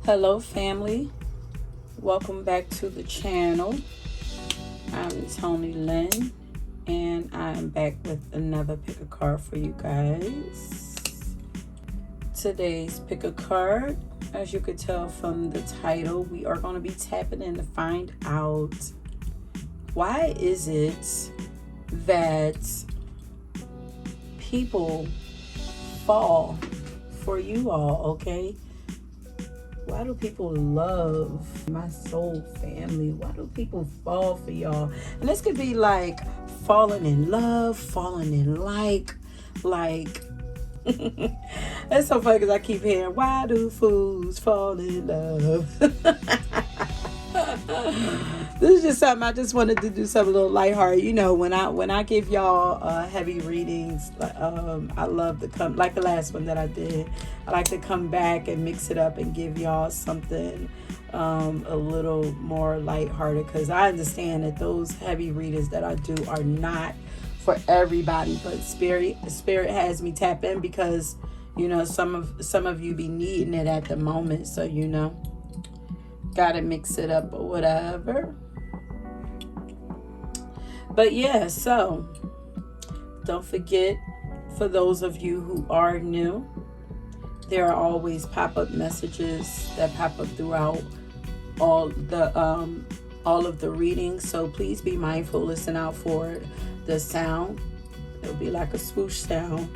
Hello family, welcome back to the channel. I'm Toni.Lynn and I'm back with another pick a card for you guys. Today's pick a card, as you could tell from the title, we are going to be tapping in to find out why is it that people fall for you all, okay? Why do people love my soul family? Why do people fall for y'all? And this could be like falling in love, falling in like. It's so funny because I keep hearing, why do fools fall in love? This is just something I just wanted to do, something a little lighthearted. You know, when I give y'all heavy readings, I love to come, like the last one that I did, I like to come back and mix it up and give y'all something a little more lighthearted, because I understand that those heavy readings that I do are not for everybody, but spirit has me tap in because, you know, some of you be needing it at the moment, so you know, gotta mix it up or whatever. But yeah, so don't forget, for those of you who are new, there are always pop-up messages that pop up throughout all of the readings, so please be mindful, listen out for the sound. It'll be like a swoosh sound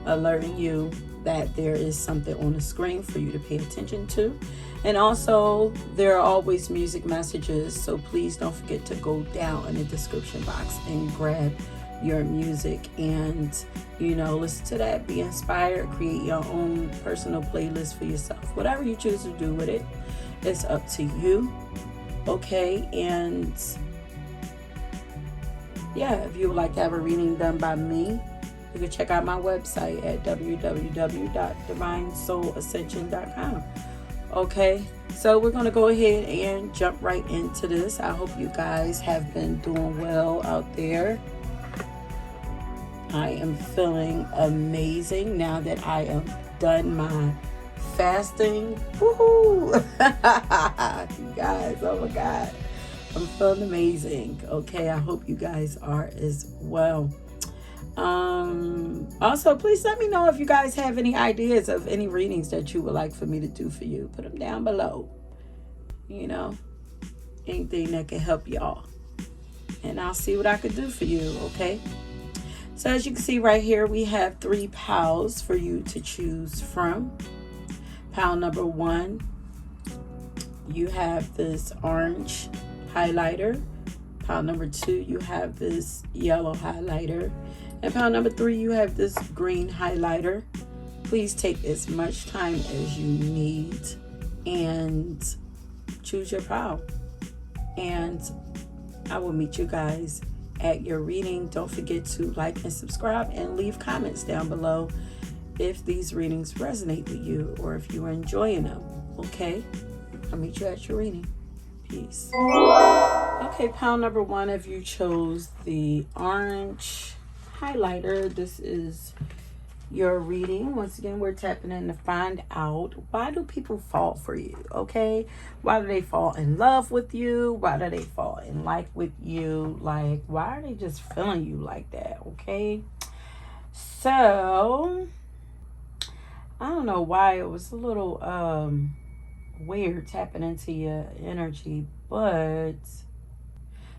alerting you that there is something on the screen for you to pay attention to. And also, there are always music messages, so please don't forget to go down in the description box and grab your music and, you know, listen to that, be inspired, create your own personal playlist for yourself. Whatever you choose to do with it, it's up to you, okay? And yeah, if you would like to have a reading done by me, you can check out my website at www.divinesoul.ascension.com. Okay, so we're going to go ahead and jump right into this. I hope you guys have been doing well out there. I am feeling amazing now that I am done my fasting. Woohoo! You guys, oh my God. I'm feeling amazing. Okay, I hope you guys are as well. Also, please let me know if you guys have any ideas of any readings that you would like for me to do for you. Put them down below. You know, anything that can help y'all, and I'll see what I could do for you. Okay, so as you can see right here, we have 3 piles for you to choose from. Pile number 1, you have this orange highlighter. Pile number 2, you have this yellow highlighter. And pile number 3, you have this green highlighter. Please take as much time as you need and choose your pile. And I will meet you guys at your reading. Don't forget to like and subscribe and leave comments down below if these readings resonate with you or if you are enjoying them. Okay? I'll meet you at your reading. Peace. Okay, pile number 1, if you chose the orange highlighter, this is your reading. Once again, we're tapping in to find out, why do people fall for you? Okay, why do they fall in love with you? Why do they fall in like with you? Like, why are they just feeling you like that? Okay, so I don't know why it was a little weird tapping into your energy, but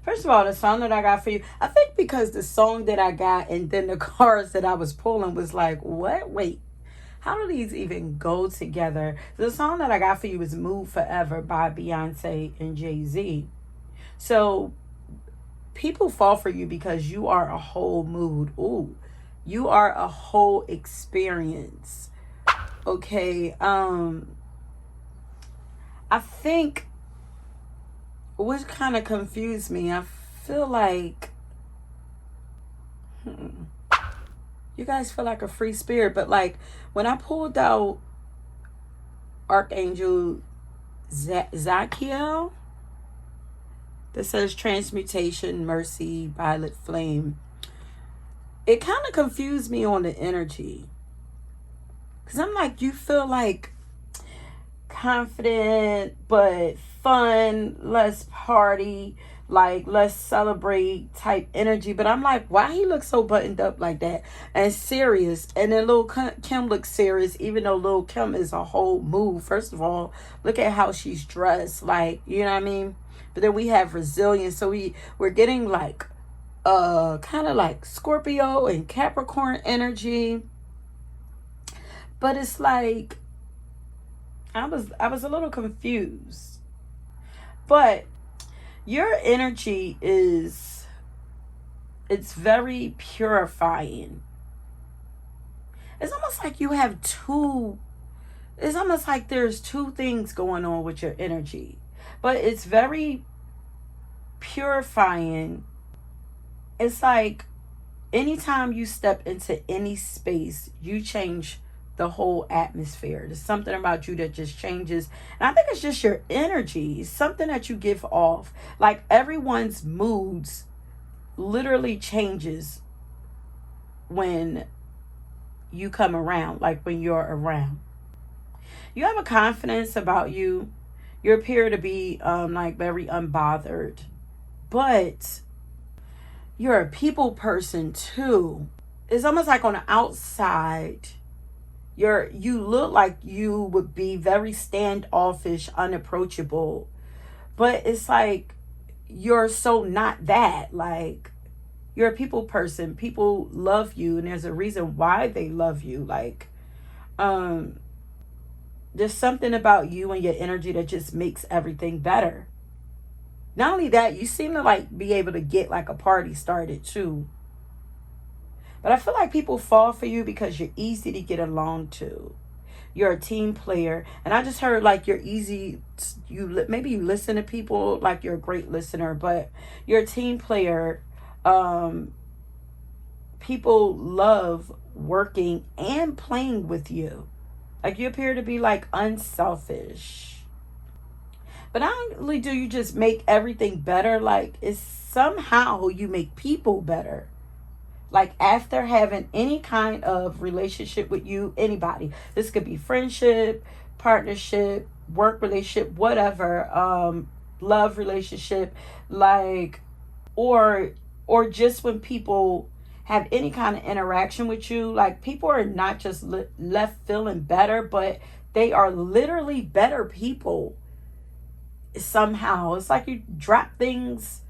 first of all, the song that I got for you, I think because the song that I got and then the cards that I was pulling was like, what? Wait, how do these even go together? The song that I got for you is Move Forever by Beyonce and Jay-Z. So people fall for you because you are a whole mood. Ooh, you are a whole experience. Okay, I think what kind of confused me, I feel like you guys feel like a free spirit, but like when I pulled out Archangel Zachiel, that says transmutation, mercy, violet flame, it kind of confused me on the energy, because I'm like, you feel like confident but fun, let's party, like let's celebrate type energy. But I'm like, why he looks so buttoned up like that and serious? And then Lil Kim looks serious, even though Lil Kim is a whole mood. First of all, look at how she's dressed, like, you know what I mean? But then we have resilience, so we're getting like kind of like Scorpio and Capricorn energy. But it's like I was a little confused. But your energy it's very purifying. It's almost like you have it's almost like there's two things going on with your energy. But it's very purifying. It's like anytime you step into any space, you change the whole atmosphere. There's something about you that just changes. And I think it's just your energy, something that you give off. Like everyone's moods literally changes when you come around, like when you're around. You have a confidence about you. You appear to be like very unbothered. But you're a people person too. It's almost like on the outside, you look like you would be very standoffish, unapproachable. But it's like you're so not that. Like you're a people person. People love you, and there's a reason why they love you. Like there's something about you and your energy that just makes everything better. Not only that, you seem to like be able to get like a party started too. But I feel like people fall for you because you're easy to get along to. You're a team player. And I just heard like you're easy. Maybe you listen to people, like you're a great listener, but you're a team player. People love working and playing with you. Like you appear to be like unselfish. But not only do you just make everything better, like it's somehow you make people better. Like after having any kind of relationship with you, anybody. This could be friendship, partnership, work relationship, whatever, love relationship, like, or just when people have any kind of interaction with you, like people are not just left feeling better, but they are literally better people. Somehow it's like you drop things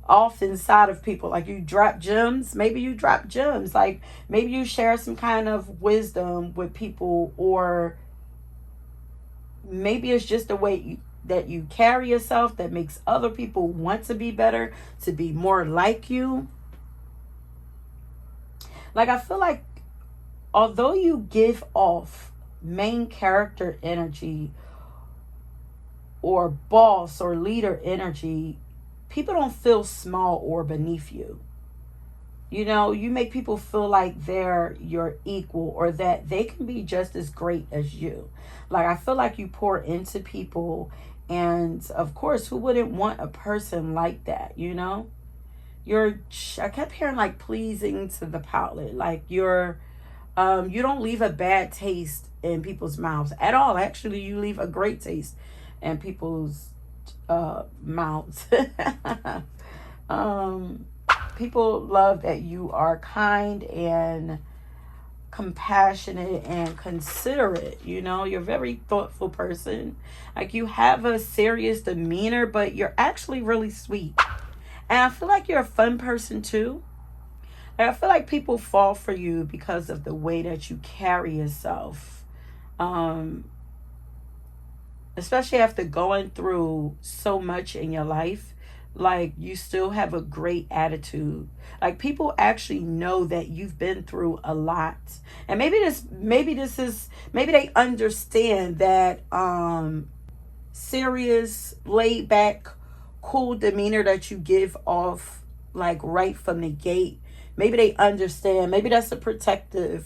off inside of people, like you drop gems. Maybe you drop gems, like maybe you share some kind of wisdom with people, or maybe it's just the way that you carry yourself that makes other people want to be better, to be more like you. Like I feel like although you give off main character energy or boss or leader energy, people don't feel small or beneath you. You know, you make people feel like they're your equal, or that they can be just as great as you. Like I feel like you pour into people, and of course, who wouldn't want a person like that, you know? I kept hearing like pleasing to the palate. Like you don't leave a bad taste in people's mouths at all. Actually, you leave a great taste in people's mouths. People love that you are kind and compassionate and considerate. You know, you're a very thoughtful person. Like you have a serious demeanor, but you're actually really sweet. And I feel like you're a fun person too. Like I feel like people fall for you because of the way that you carry yourself. Especially after going through so much in your life, like you still have a great attitude. Like people actually know that you've been through a lot. And maybe they understand that serious, laid back, cool demeanor that you give off like right from the gate. Maybe they understand. Maybe that's a protective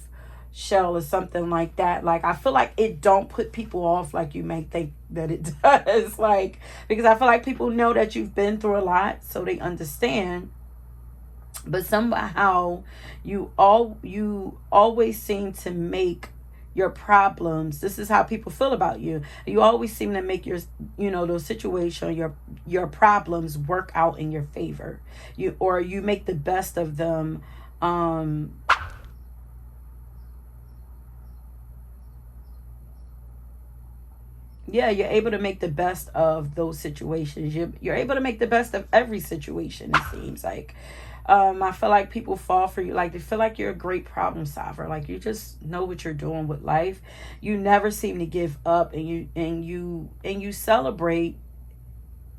shell or something like that. Like I feel like it don't put people off like you may think that it does. Like because I feel like people know that you've been through a lot, so they understand. But somehow you always seem to make your problems. This is how people feel about you. You always seem to make your, those situation, your problems work out in your favor. You make the best of them. Yeah, you're able to make the best of those situations. You're able to make the best of every situation, it seems like. I feel like people fall for you. Like, they feel like you're a great problem solver. Like, you just know what you're doing with life. You never seem to give up, and you celebrate.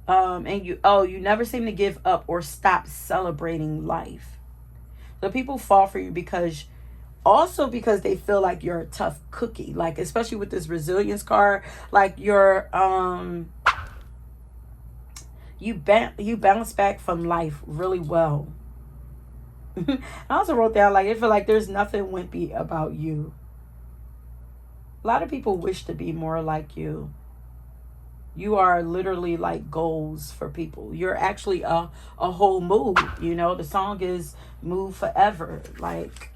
You never seem to give up or stop celebrating life. So people fall for you because they feel like you're a tough cookie. Like, especially with this resilience card, like you bounce back from life really well. I also wrote down, like, I feel like there's nothing wimpy about you. A lot of people wish to be more like you. You are literally like goals for people. You're actually a whole mood. The song is Move Forever. Like,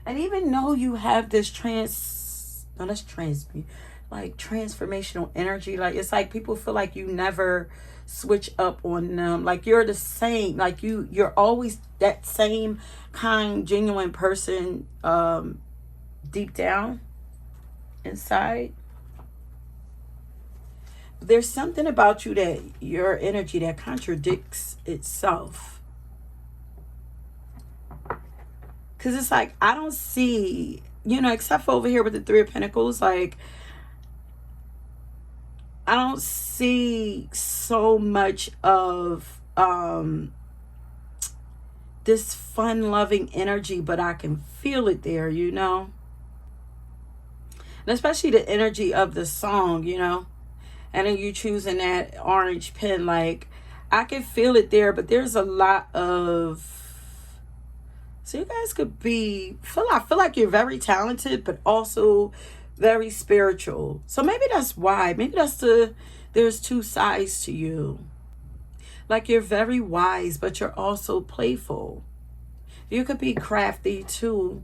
and even though you have this transformational energy, like, it's like people feel like you never switch up on them. Like, you're the same. Like, you're always that same kind, genuine person, deep down inside. There's something about you, that your energy, that contradicts itself. Because it's like, I don't see, except for over here with the Three of Pentacles, like, I don't see so much of this fun-loving energy, but I can feel it there, And especially the energy of the song, And then you choosing that orange pen, like, I can feel it there, but there's a lot of... So you guys could I feel like you're very talented, but also very spiritual. So maybe that's why. Maybe there's two sides to you. Like, you're very wise, but you're also playful. You could be crafty too.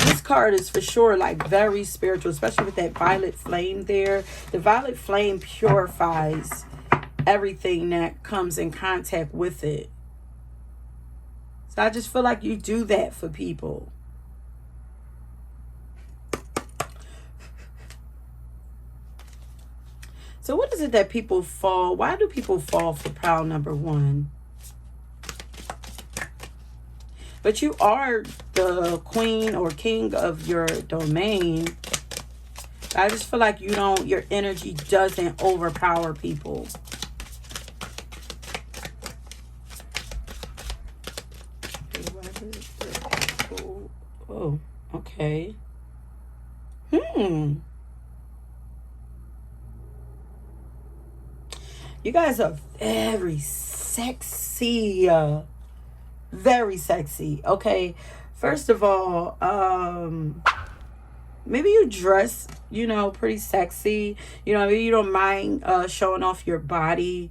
This card is for sure like very spiritual, especially with that violet flame there. The violet flame purifies everything that comes in contact with it. So I just feel like you do that for people. So what is it that people fall? Why do people fall for pile number 1? But you are the queen or king of your domain. I just feel like your energy doesn't overpower people. Oh, okay. You guys are very sexy. Very sexy. Okay. First of all, maybe you dress, pretty sexy. Maybe you don't mind showing off your body.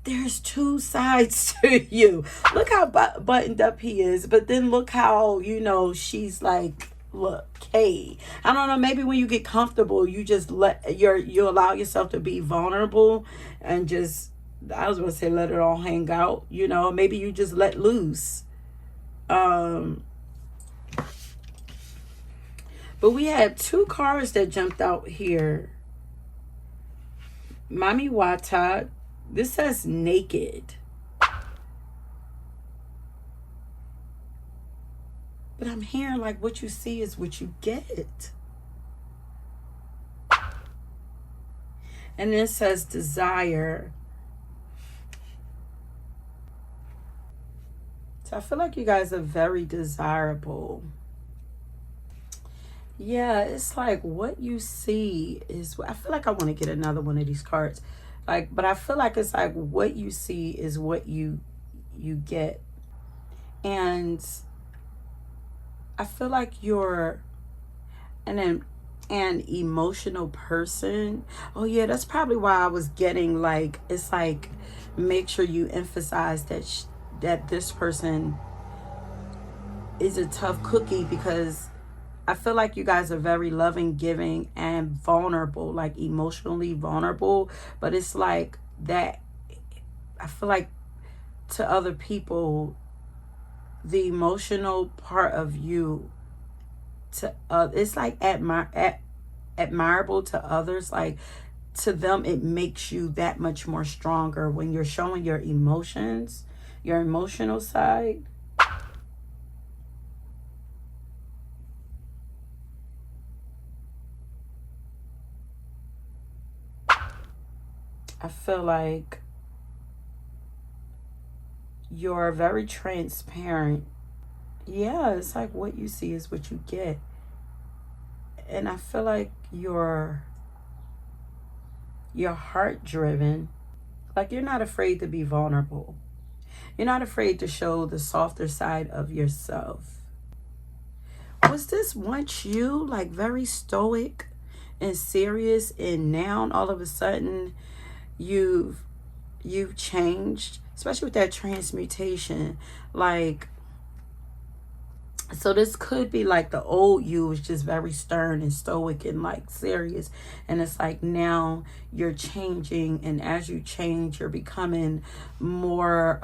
There's two sides to you. Look how buttoned up he is, but then look how, she's like, look, hey, I don't know, maybe when you get comfortable, you just you allow yourself to be vulnerable and just, I was going to say, let it all hang out, maybe you just let loose. But we had 2 cards that jumped out here. Mami Wata. This says naked. But I'm hearing like what you see is what you get. And then it says desire. So I feel like you guys are very desirable. Yeah, it's like what you see is... I feel like I want to get another one of these cards. Like, but I feel like it's like what you see is what you get. And I feel like and then an emotional person. Oh yeah, that's probably why I was getting like, it's like, make sure you emphasize that that this person is a tough cookie, because I feel like you guys are very loving, giving, and vulnerable, like emotionally vulnerable. But it's like that, I feel like to other people, the emotional part of you, to it's like admirable to others. Like to them, it makes you that much more stronger when you're showing your emotions, your emotional side. I feel like you're very transparent. Yeah, it's like what you see is what you get. And I feel like you're heart driven. Like you're not afraid to be vulnerable. You're not afraid to show the softer side of yourself. Was this once you, like very stoic and serious, and now all of a sudden you've changed, especially with that transmutation? Like, so this could be like the old you was just very stern and stoic and like serious, and it's like now you're changing, and as you change, you're becoming more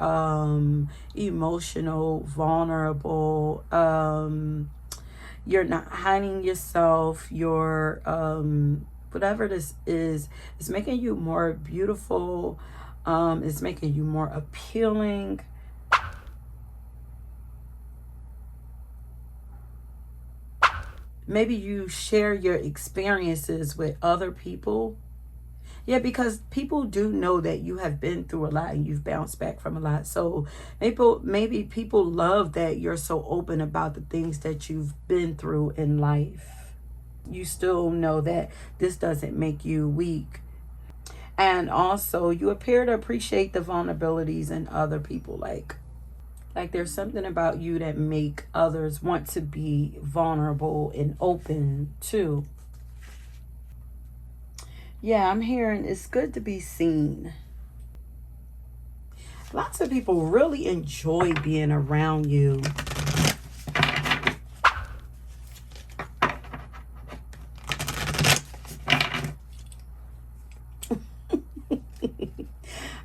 emotional, vulnerable. You're not hiding yourself. You're whatever this is, it's making you more beautiful. It's making you more appealing. Maybe you share your experiences with other people. Yeah, because people do know that you have been through a lot and you've bounced back from a lot. So maybe people love that you're so open about the things that you've been through in life. You still know that this doesn't make you weak. And also, you appear to appreciate the vulnerabilities in other people. Like there's something about you that make others want to be vulnerable and open too. Yeah, I'm hearing it's good to be seen. Lots of people really enjoy being around you.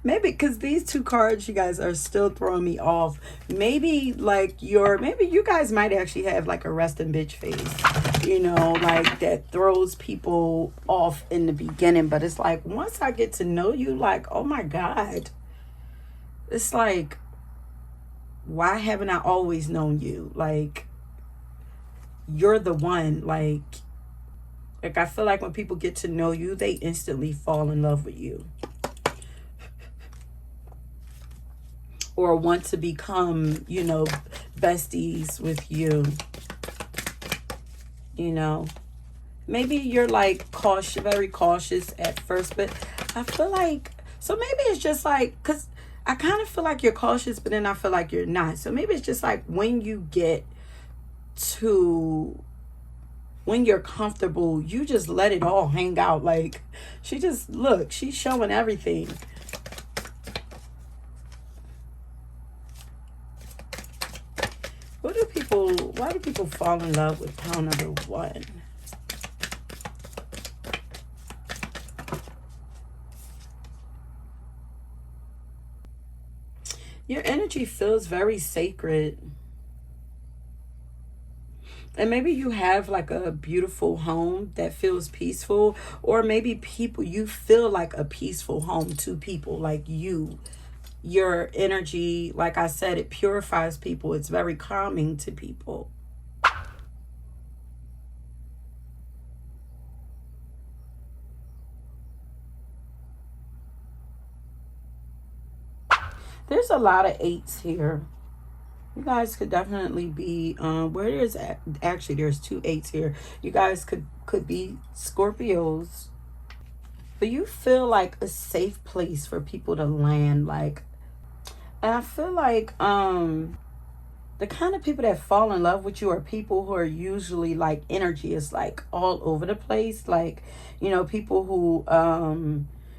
Maybe because these two cards, you guys, are still throwing me off. Maybe like maybe you guys might actually have like a resting bitch face, you know, like that throws people off in the beginning. But it's like, once I get to know you, like, oh my God, it's like, why haven't I always known you? Like, you're the one. Like I feel like when people get to know you, they instantly fall in love with you. Or want to become, you know, besties with you. You know, maybe you're like cautious, very cautious at first, but I feel like, so maybe it's just like, because I kind of feel like you're cautious, but then I feel like you're not. So maybe it's just like when you get to, when you're comfortable, you just let it all hang out. Like, she's showing everything. Why do people fall in love with pile number 1? Your energy feels very sacred. And maybe you have like a beautiful home that feels peaceful, or maybe you feel like a peaceful home to people. Like your energy, like I said, it purifies people. It's very calming to people. There's a lot of 8s here. You guys could definitely be where there's actually there's 2 8s here. You guys could be Scorpios. But you feel like a safe place for people to land. Like, and I feel like the kind of people that fall in love with you are people who are usually like energy is like all over the place. Like, you know, people who,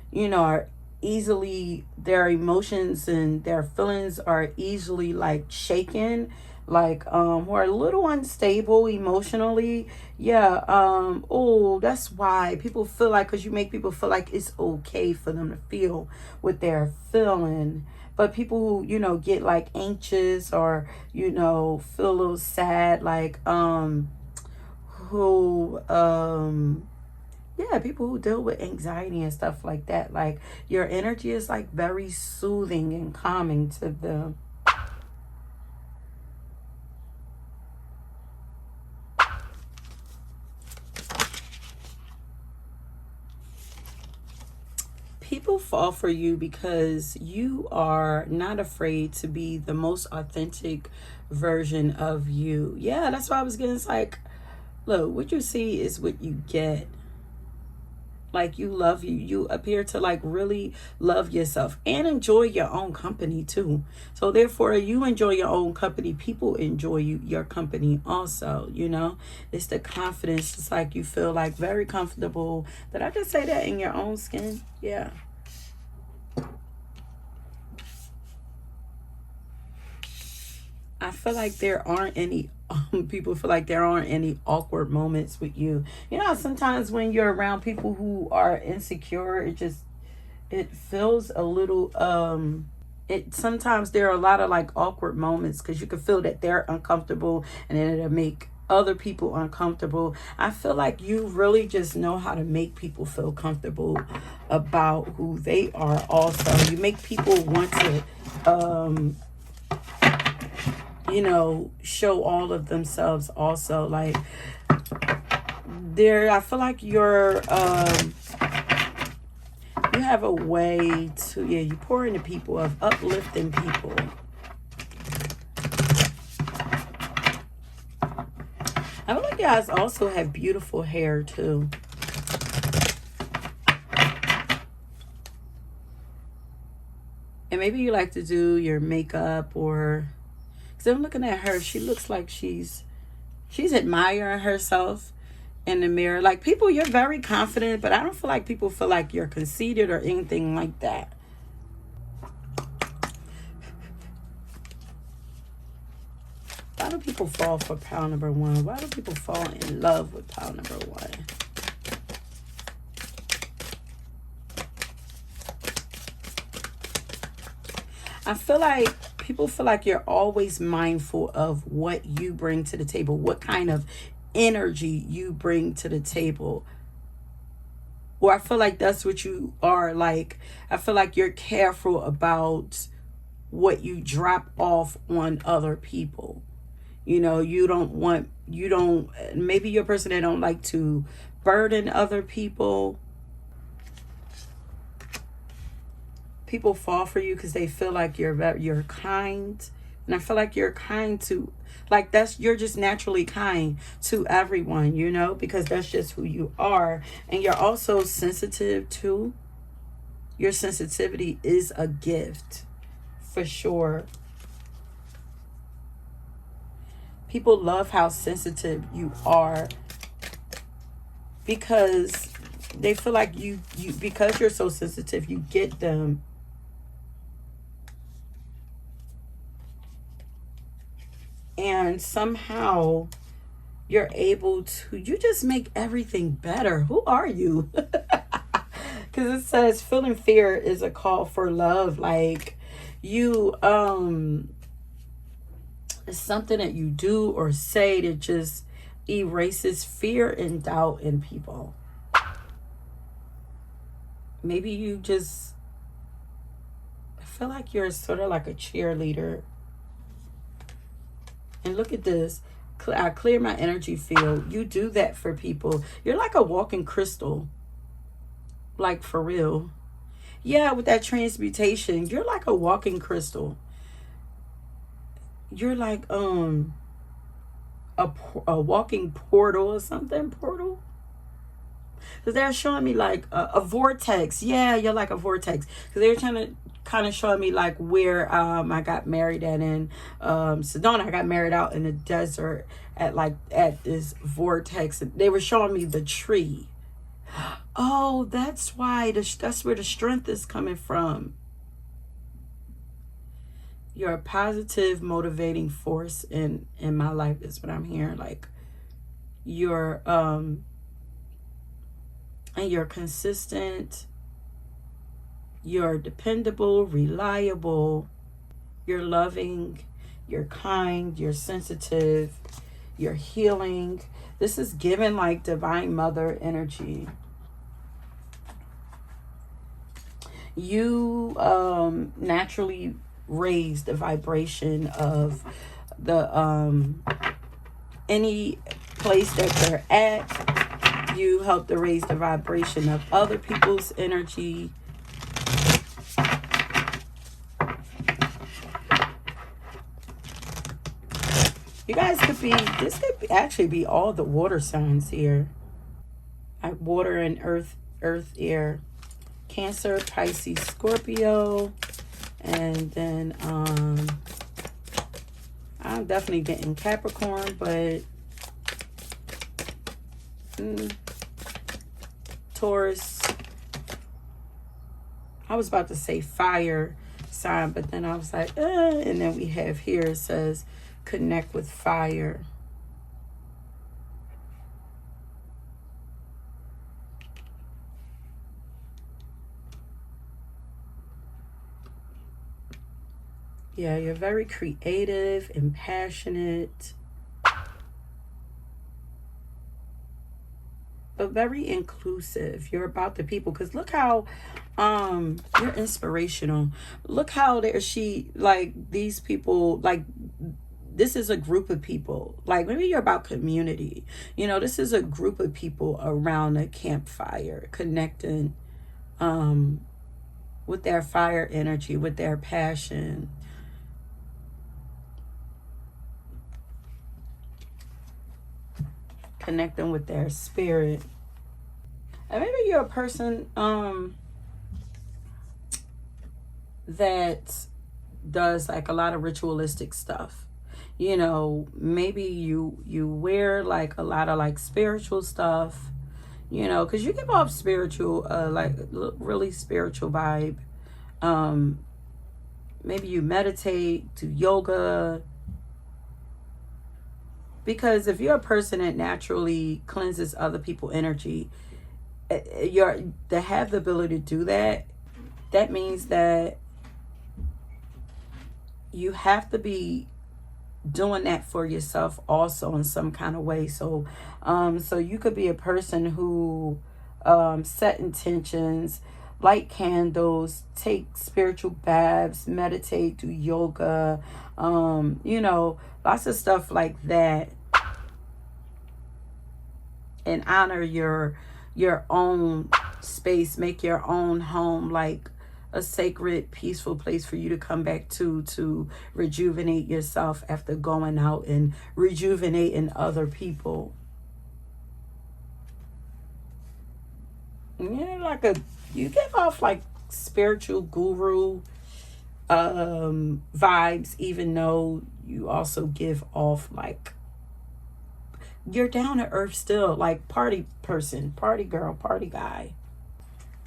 you know, are easily, their emotions and their feelings are easily like shaken, like who are a little unstable emotionally. Yeah. Oh, that's why people feel like, because you make people feel like it's okay for them to feel what they're feeling. But people who, you know, get like anxious or, you know, feel a little sad, like who yeah, people who deal with anxiety and stuff like that, like your energy is like very soothing and calming to them. People fall for you because you are not afraid to be the most authentic version of you. Yeah, that's why I was getting, it's like, look, what you see is what you get. Like, you love you. You appear to like really love yourself and enjoy your own company too. So therefore, you enjoy your own company. People enjoy your company also, you know. It's the confidence. It's like you feel like very comfortable. Did I just say that, in your own skin? Yeah. I feel like there aren't any people feel like there aren't any awkward moments with you. You know, sometimes when you're around people who are insecure, it feels a little it sometimes there are a lot of like awkward moments because you can feel that they're uncomfortable, and then it'll make other people uncomfortable. I feel like you really just know how to make people feel comfortable about who they are also. You make people want to you know, show all of themselves also. Like, I feel like you're you have a way to, yeah, you pour into people, of uplifting people. I feel like you guys also have beautiful hair too. And maybe you like to do your makeup, or, because I'm looking at her, she looks like she's admiring herself in the mirror. Like, people, you're very confident, but I don't feel like people feel like you're conceited or anything like that. Why do people fall for pile number one? Why do people fall in love with pile number one? I feel like people feel like you're always mindful of what you bring to the table, what kind of energy you bring to the table. Or I feel like that's what you are. Like, I feel like you're careful about what you drop off on other people. You know, maybe you're a person that don't like to burden other people. People fall for you because they feel like you're kind. And I feel like you're kind to, like, you're just naturally kind to everyone, you know, because that's just who you are. And you're also sensitive too. Your sensitivity is a gift, for sure. People love how sensitive you are because they feel like you because you're so sensitive, you get them. And somehow you're able to, you just make everything better. Who are you? Because it says feeling fear is a call for love. Like, you, it's something that you do or say that just erases fear and doubt in people. Maybe you just, I feel like you're sort of like a cheerleader. And look at this. I clear my energy field. You do that for people. You're like a walking crystal. Like, for real. Yeah, with that transmutation, you're like a walking crystal. You're like a walking portal or something. Portal. Because they're showing me like a vortex. Yeah, you're like a vortex. Because they're trying to kind of showing me like where I got married at in Sedona. I got married out in the desert at this vortex. They were showing me the tree. Oh, that's why. That's where the strength is coming from. You're a positive, motivating force in my life is what I'm hearing. Like you're and you're consistent. You're dependable, reliable. You're loving. You're kind. You're sensitive. You're healing. This is given like divine mother energy. You naturally raise the vibration of the any place that they're at. You help to raise the vibration of other people's energy. You guys could be, this could actually be all the water signs here. Like water and earth, air. Cancer, Pisces, Scorpio. And then I'm definitely getting Capricorn, but Taurus. I was about to say fire sign, but then I was like, and then we have here, it says connect with fire. Yeah, you're very creative and passionate, but very inclusive. You're about the people, because look how you're inspirational. Look how these people, like this is a group of people. Like maybe you're about community. You know, this is a group of people around a campfire connecting with their fire energy, with their passion. Connecting with their spirit. And maybe you're a person that does like a lot of ritualistic stuff. You know, maybe you wear like a lot of like spiritual stuff, you know, because you give off spiritual, like really spiritual vibe. Maybe you meditate, do yoga. Because if you're a person that naturally cleanses other people's energy, to have the ability to do that, that means that you have to be doing that for yourself also in some kind of way. So so you could be a person who set intentions, light candles, take spiritual baths, meditate, do yoga, you know, lots of stuff like that, and honor your own space. Make your own home like a sacred, peaceful place for you to come back to rejuvenate yourself after going out and rejuvenating other people. Yeah, you give off like spiritual guru vibes, even though you also give off like you're down to earth still, like party person, party girl, party guy.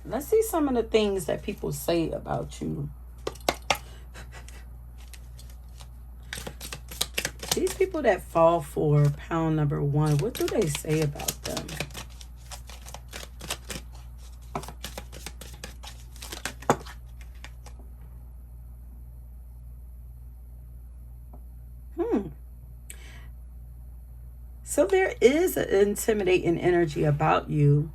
Let's see some of the things that people say about you. These people that fall for pound number one, what do they say about them? So there is an intimidating energy about you.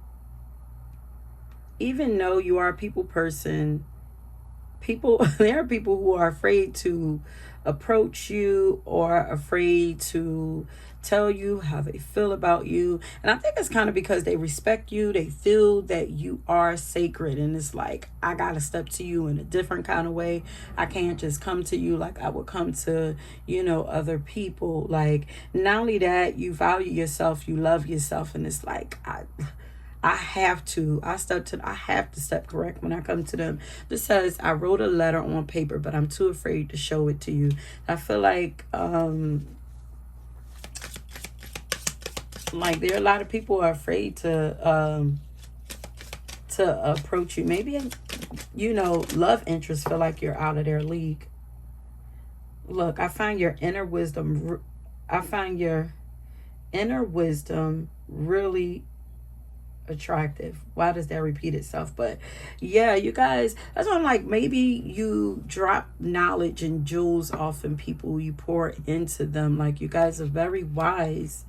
Even though you are a people person, there are people who are afraid to approach you or afraid to tell you how they feel about you. And I think it's kind of because they respect you. They feel that you are sacred. And it's like, I got to step to you in a different kind of way. I can't just come to you like I would come to, you know, other people. Like, not only that, you value yourself, you love yourself. And it's like, I have to step correct when I come to them. This says, I wrote a letter on paper, but I'm too afraid to show it to you. I feel like there are a lot of people who are afraid to approach you. Maybe, you know, love interests feel like you're out of their league. Look, I find your inner wisdom really attractive. Why does that repeat itself? But yeah, you guys, that's why I'm like, maybe you drop knowledge and jewels off in people, you pour into them. Like, you guys are very wise,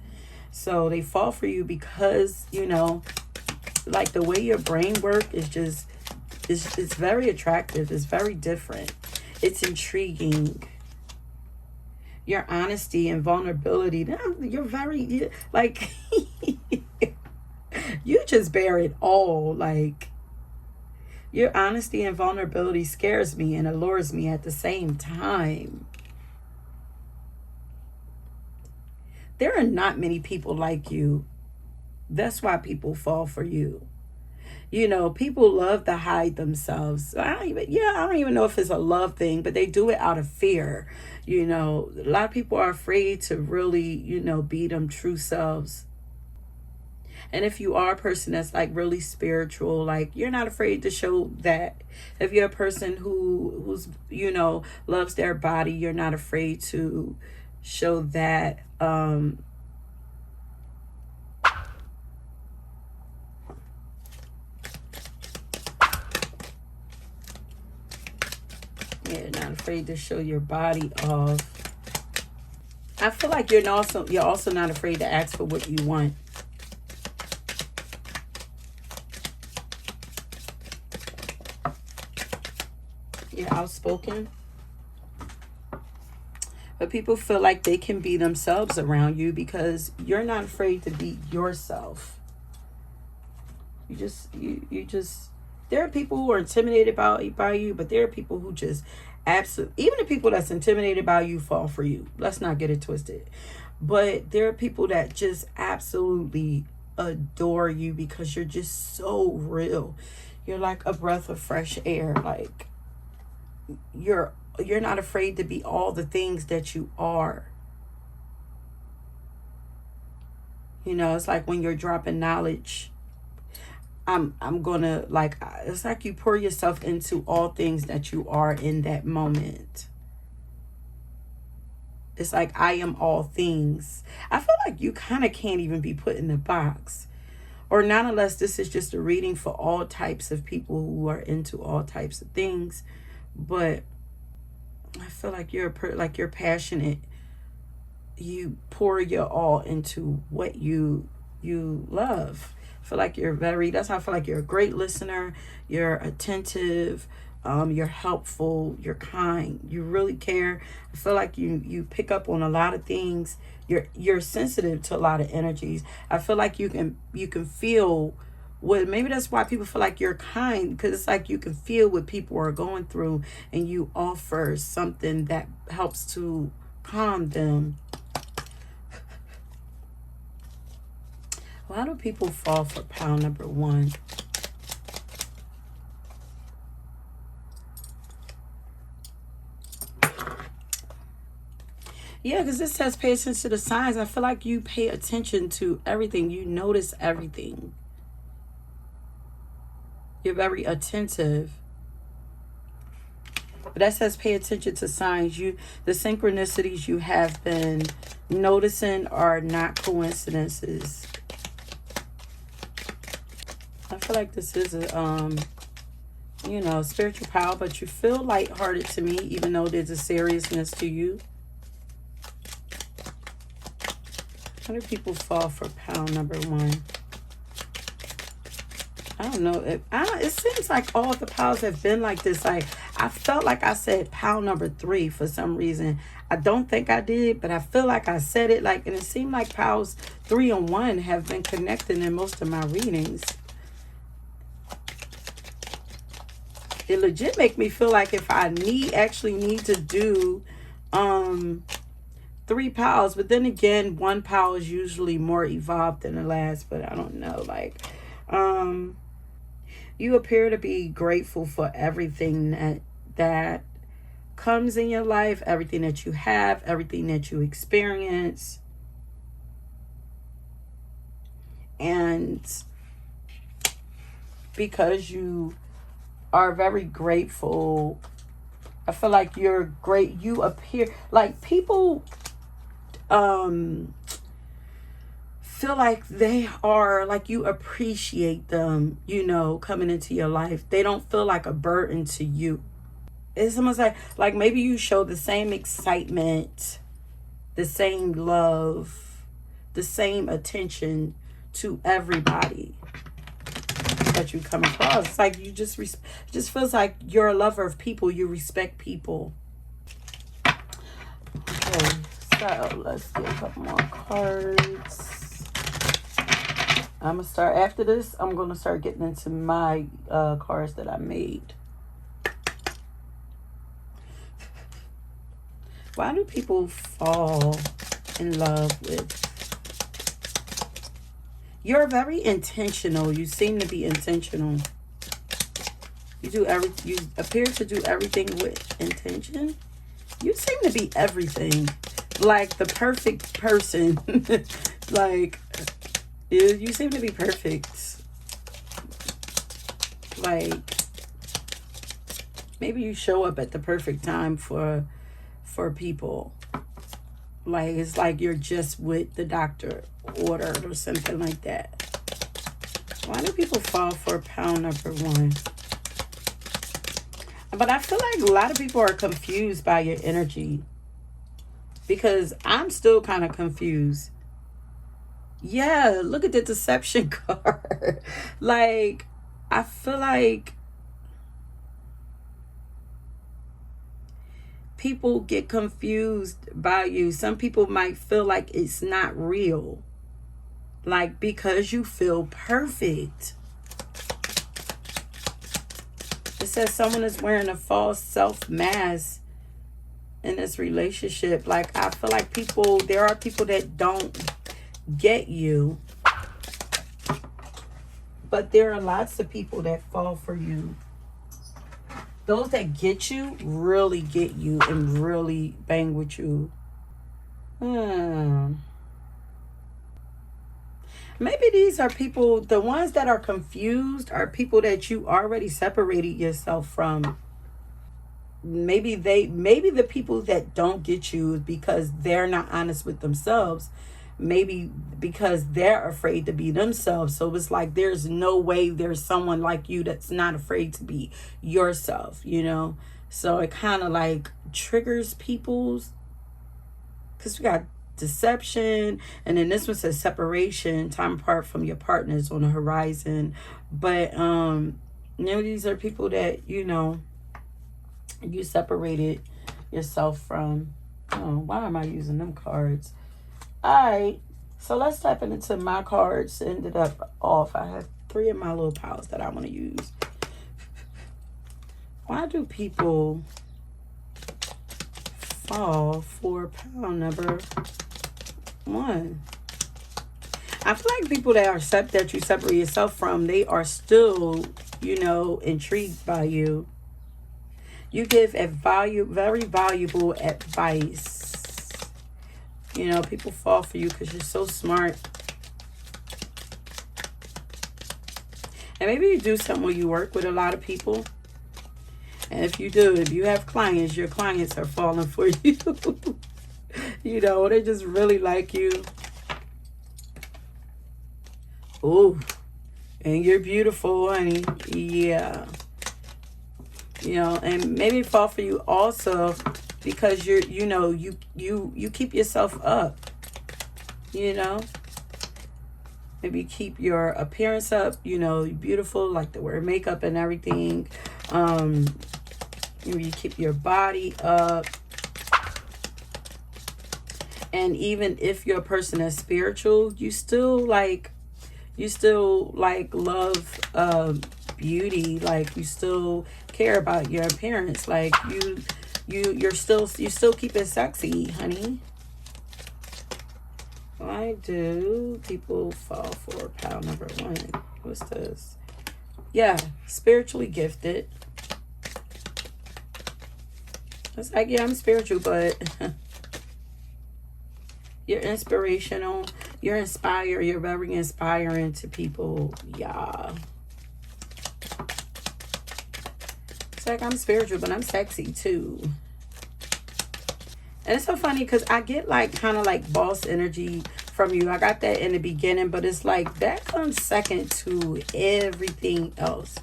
so they fall for you because, you know, like, the way your brain work is just, it's very attractive. It's very different. It's intriguing. Your honesty and vulnerability, you're very, like, you just bear it all. Like, your honesty and vulnerability scares me and allures me at the same time. There are not many people like you. That's why people fall for you. You know, people love to hide themselves. I don't even know if it's a love thing, but they do it out of fear. You know, a lot of people are afraid to really, you know, be them true selves. And if you are a person that's like really spiritual, like, you're not afraid to show that. If you're a person who's, you know, loves their body, you're not afraid to show that. Yeah, not afraid to show your body off. I feel like you're also not afraid to ask for what you want. You're outspoken. But people feel like they can be themselves around you because you're not afraid to be yourself. You just there are people who are intimidated by you, but there are people who just absolutely, even the people that's intimidated by you fall for you. Let's not get it twisted. But there are people that just absolutely adore you because you're just so real. You're like a breath of fresh air. Like, you're not afraid to be all the things that you are. You know, it's like when you're dropping knowledge, I'm gonna, like, it's like you pour yourself into all things that you are in that moment. It's like, I am all things. I feel like you kind of can't even be put in a box, or not unless this is just a reading for all types of people who are into all types of things. But I feel like you're passionate. You pour your all into what you love. I feel like that's how I feel like you're a great listener. You're attentive. You're helpful. You're kind. You really care. I feel like you pick up on a lot of things. You're sensitive to a lot of energies. I feel like you can feel what, maybe that's why people feel like you're kind, because it's like you can feel what people are going through and you offer something that helps to calm them. Why do people fall for pile number 1? Yeah, because this says pay attention to the signs. I feel like you pay attention to everything. You notice everything. You're very attentive. But that says pay attention to signs. The synchronicities you have been noticing are not coincidences. I feel like this is a, you know, spiritual power, but you feel lighthearted to me, even though there's a seriousness to you. How do people fall for pile number 1? I don't know. It seems like all the piles have been like this. Like, I felt like I said pile number 3 for some reason. I don't think I did, but I feel like I said it. Like, and it seemed like piles 3 and 1 have been connected in most of my readings. It legit make me feel like if I actually need to do 3 piles, but then again, 1 pile is usually more evolved than the last. But I don't know, like, You appear to be grateful for everything that comes in your life, everything that you have, everything that you experience. And because you are very grateful, I feel like you're great. You appear like people feel like they are, like, you appreciate them, coming into your life. They don't feel like a burden to you. It's almost like maybe you show the same excitement, the same love, the same attention to everybody that you come across. It's like you just it just feels like you're a lover of people. You respect people. Okay, so let's get a couple more cards. I'm gonna start after this. I'm gonna start getting into my cards that I made. Why do people fall in love with? You're very intentional. You seem to be intentional. You appear to do everything with intention. You seem to be everything. Like the perfect person. Like, you seem to be perfect. Like, maybe you show up at the perfect time for people. Like, it's like you're just what the doctor ordered or something like that. Why do people fall for pound number one? But I feel like a lot of people are confused by your energy, because I'm still kind of confused. Yeah, look at the deception card. Like, I feel like people get confused by you. Some people might feel like it's not real. Like, because you feel perfect. It says someone is wearing a false self mask in this relationship. Like, I feel like there are people that don't get you. But there are lots of people that fall for you. Those that get you really get you and really bang with you. Maybe these are people, the ones that are confused are people that you already separated yourself from. Maybe the people that don't get you is because they're not honest with themselves. Maybe because they're afraid to be themselves. So it's like there's no way there's someone like you that's not afraid to be yourself, So it kind of like triggers people's, because we got deception, and then this one says separation, time apart from your partners on the horizon. But these are people that you separated yourself from. Oh, why am I using them cards? All right, so let's type into my cards. Ended up off. I have 3 of my little piles that I want to use. Why do people fall for pound number one? I feel like people that you separate yourself from, they are still, intrigued by you. You give very valuable advice. People fall for you because you're so smart. And maybe you do something where you work with a lot of people. And if you have clients, your clients are falling for you. They just really like you. Ooh, and you're beautiful, honey. Yeah. And maybe fall for you also because you keep yourself up. Maybe keep your appearance up. You're beautiful, like to wear makeup and everything. You keep your body up. And even if you're a person that's spiritual, you still love beauty. Like, you still care about your appearance. Like, you still keep it sexy, honey. Why do people fall for pound number one? What's this? Yeah, spiritually gifted. It's like, yeah, I'm spiritual, but you're inspirational. You're inspired. You're very inspiring to people. Yeah. It's like, I'm spiritual, but I'm sexy too. And it's so funny because I get like kind of like boss energy from you. I got that in the beginning, but it's like that comes second to everything else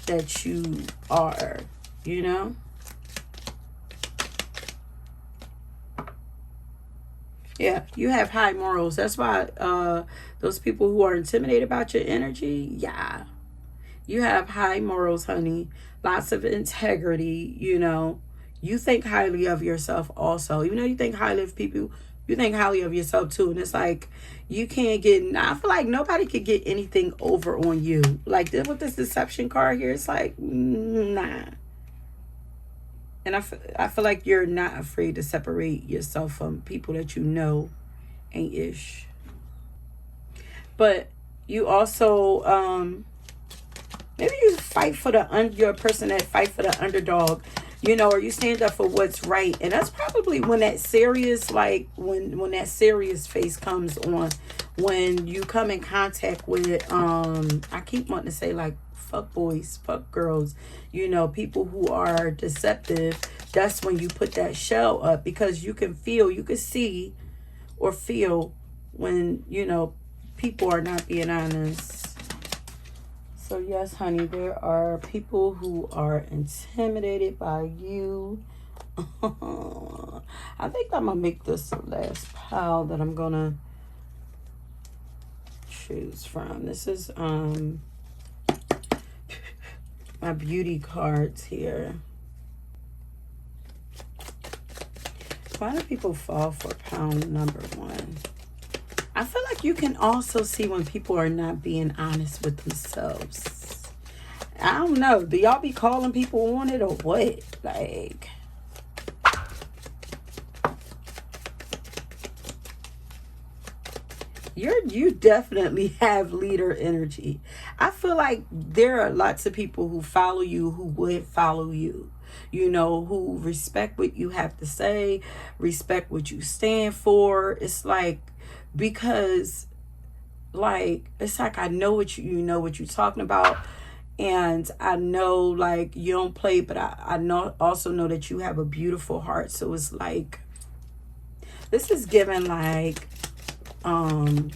that you are, you know? Yeah, you have high morals. That's why those people who are intimidated about your energy, yeah. You have high morals, honey. Lots of integrity, you know. You think highly of yourself also. Even though you think highly of people, you think highly of yourself too. And it's like, you can't get, I feel like nobody could get anything over on you. Like with this deception card here, it's like, nah. And I feel like you're not afraid to separate yourself from people that you know ain't ish. But you also, maybe you fight for you're a person that fight for the underdog, you know, or you stand up for what's right. And that's probably when that serious, like, when that serious face comes on, when you come in contact with, I keep wanting to say, like, fuck boys, fuck girls, you know, people who are deceptive. That's when you put that shell up, because you can feel, you can see or feel when, you know, people are not being honest. So yes, honey, there are people who are intimidated by you. I think I'm going to make this the last pile that I'm going to choose from. This is my beauty cards here. Why do people fall for pound number 1? I feel like you can also see when people are not being honest with themselves. I don't know. Do y'all be calling people on it or what? Like, you definitely have leader energy. I feel like there are lots of people who follow you who would follow you. You know, who respect what you have to say, respect what you stand for. It's like, because like, it's like, I know what you know what you're talking about, and I know, like, you don't play, but I know, also know that you have a beautiful heart. So it's like, this is given like kind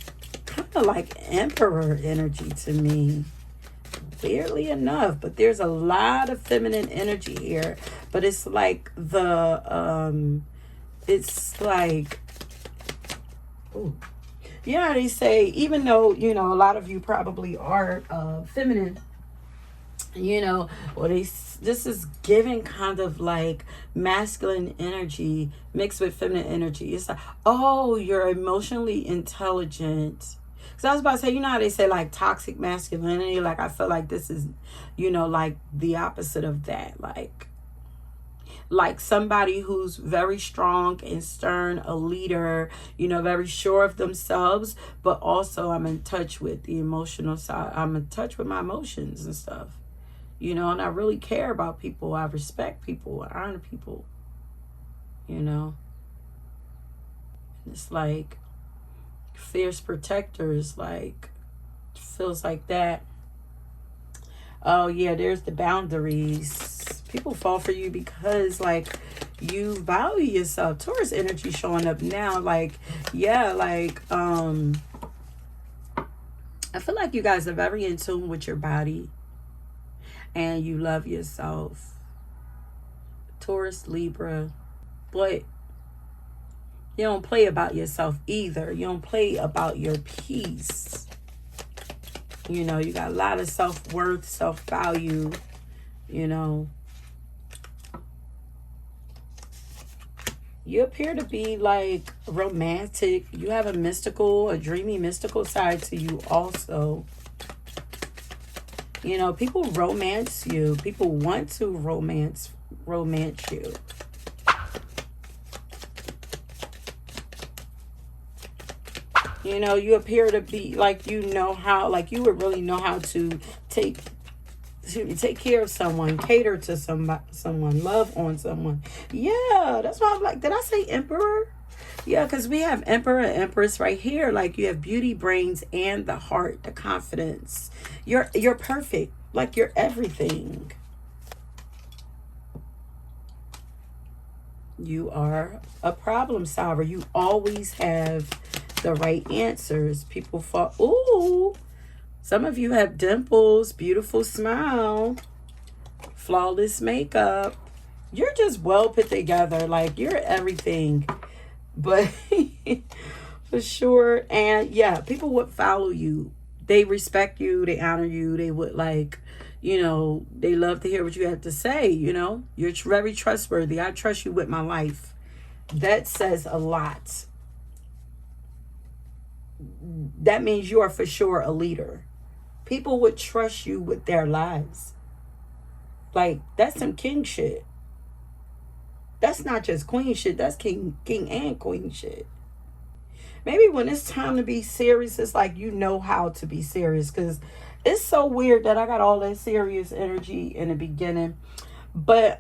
of like emperor energy to me, weirdly enough. But there's a lot of feminine energy here, but it's like it's like, ooh, you know, they say, even though, you know, a lot of you probably are feminine, you know, or this is giving kind of like masculine energy mixed with feminine energy. It's like, oh, you're emotionally intelligent. So I was about to say, you know how they say like toxic masculinity? Like, I feel like this is, you know, like the opposite of that. Like somebody who's very strong and stern, a leader, you know, very sure of themselves, but also I'm in touch with the emotional side. I'm in touch with my emotions and stuff, you know, and I really care about people. I respect people. I honor people, you know. And it's like fierce protectors, like, feels like that. Oh yeah, there's the boundaries. People fall for you because, like, you value yourself. Taurus energy showing up now. Like, yeah, like, I feel like you guys are very in tune with your body. And you love yourself. Taurus, Libra. But you don't play about yourself either. You don't play about your peace. You know, you got a lot of self-worth, self-value, you know. You appear to be like romantic. You have a mystical, a dreamy, mystical side to you also. You know, people romance you. People want to romance you. You know, you appear to be like, you know how, like you would really know how to take care of someone, cater to someone, love on someone. Yeah, that's why I'm like, did I say emperor? Yeah, because we have emperor and empress right here. Like, you have beauty, brains, and the heart, the confidence. You're perfect. Like, you're everything. You are a problem solver. You always have the right answers. People fall. Ooh, some of you have dimples, beautiful smile, flawless makeup. You're just well put together. Like, you're everything. But for sure. And yeah, people would follow you. They respect you. They honor you. They would, like, you know, they love to hear what you have to say. You know, you're very trustworthy. I trust you with my life. That says a lot. That means you are for sure a leader. People would trust you with their lives. Like, that's some king shit. That's not just queen shit. That's king and queen shit. Maybe when it's time to be serious, it's like you know how to be serious. Because it's so weird that I got all that serious energy in the beginning. But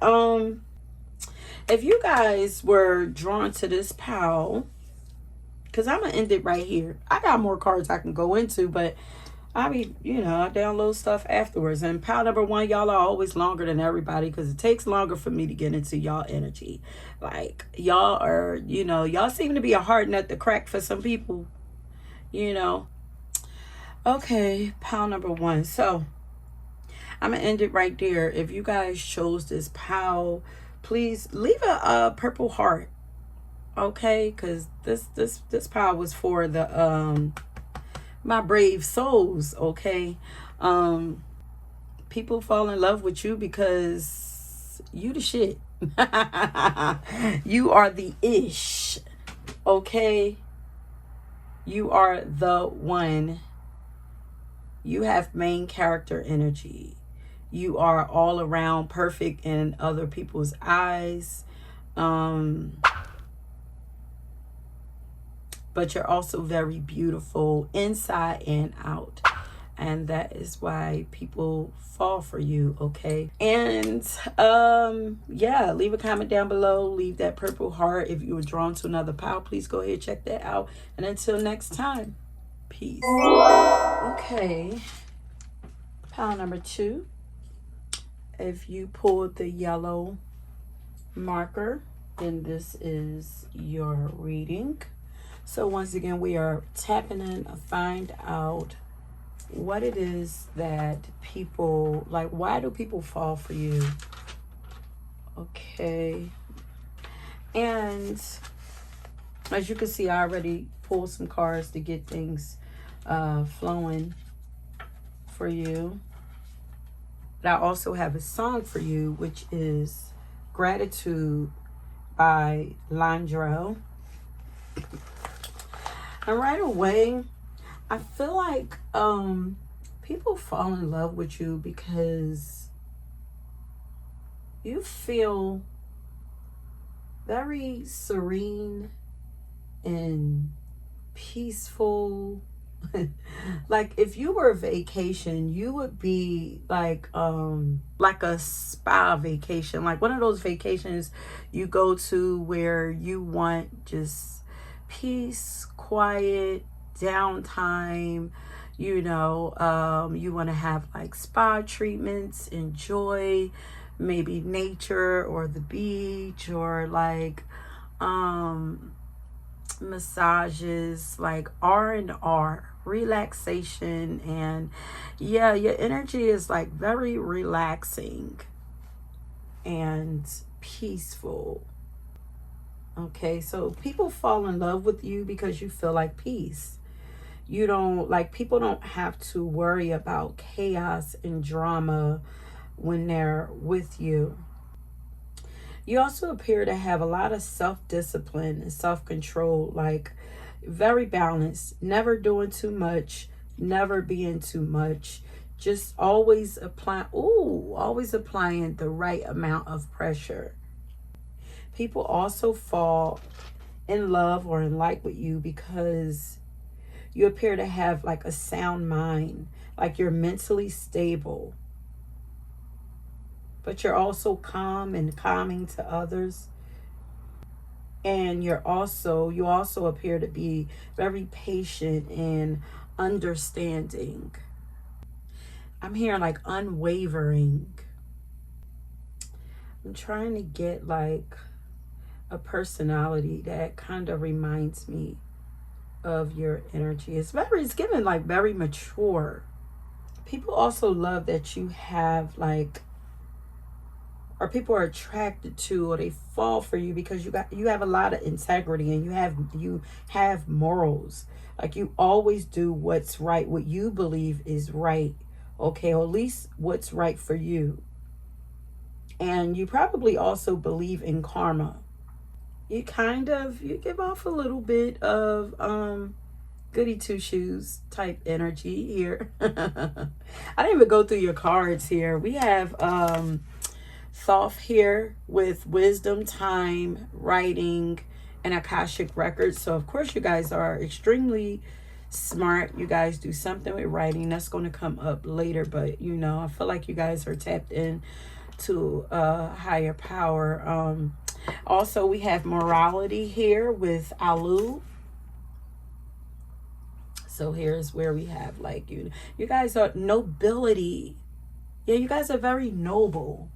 if you guys were drawn to this pile, because I'm going to end it right here. I got more cards I can go into, but I mean, you know, I download stuff afterwards. And pile number 1, y'all are always longer than everybody because it takes longer for me to get into y'all energy. Like, y'all are, you know, y'all seem to be a hard nut to crack for some people, you know. Okay, pile number 1. So, I'm going to end it right there. If you guys chose this pile, please leave a purple heart, okay? Because this pile was for the my brave souls, okay? People fall in love with you because you the shit. You are the ish, okay? You are the one. You have main character energy. You are all around perfect in other people's eyes. But you're also very beautiful inside and out. And that is why people fall for you, okay? And yeah, leave a comment down below. Leave that purple heart. If you were drawn to another pile, please go ahead, check that out. And until next time, peace. Okay, pile number 2. If you pulled the yellow marker, then this is your reading. So once again, we are tapping in to find out what it is that people, like, why do people fall for you? Okay. And as you can see, I already pulled some cards to get things flowing for you. But I also have a song for you, which is Gratitude by Landrell. And right away, I feel like people fall in love with you because you feel very serene and peaceful. Like, if you were a vacation, you would be like a spa vacation, like one of those vacations you go to where you want just peace, quiet, downtime. You know, you want to have like spa treatments, enjoy maybe nature or the beach, or like massages, like R&R, relaxation. And yeah, your energy is like very relaxing and peaceful. Okay, so people fall in love with you because you feel like peace. You don't, like, people don't have to worry about chaos and drama when they're with you. You also appear to have a lot of self-discipline and self-control, like very balanced, never doing too much, never being too much, just always applying the right amount of pressure. People also fall in love or in like with you because You appear to have like a sound mind, like you're mentally stable, but you're also calm and calming to others. And you also appear to be very patient and understanding. I'm hearing like unwavering. I'm trying to get like a personality that kind of reminds me of your energy. It's given like very mature. People also love that you have like, or people are attracted to, or they fall for you because you have a lot of integrity, and you have morals. Like you always do what's right, what you believe is right, okay, or at least what's right for you. And you probably also believe in karma. You give off a little bit of goody two shoes type energy here. I didn't even go through your cards here. We have Thoth here with wisdom, time, writing, and Akashic records. So of course you guys are extremely smart. You guys do something with writing. That's going to come up later, but you know, I feel like you guys are tapped in to a higher power. Also, we have morality here with Alu. So here's where we have like you guys are nobility. Yeah, you guys are very noble.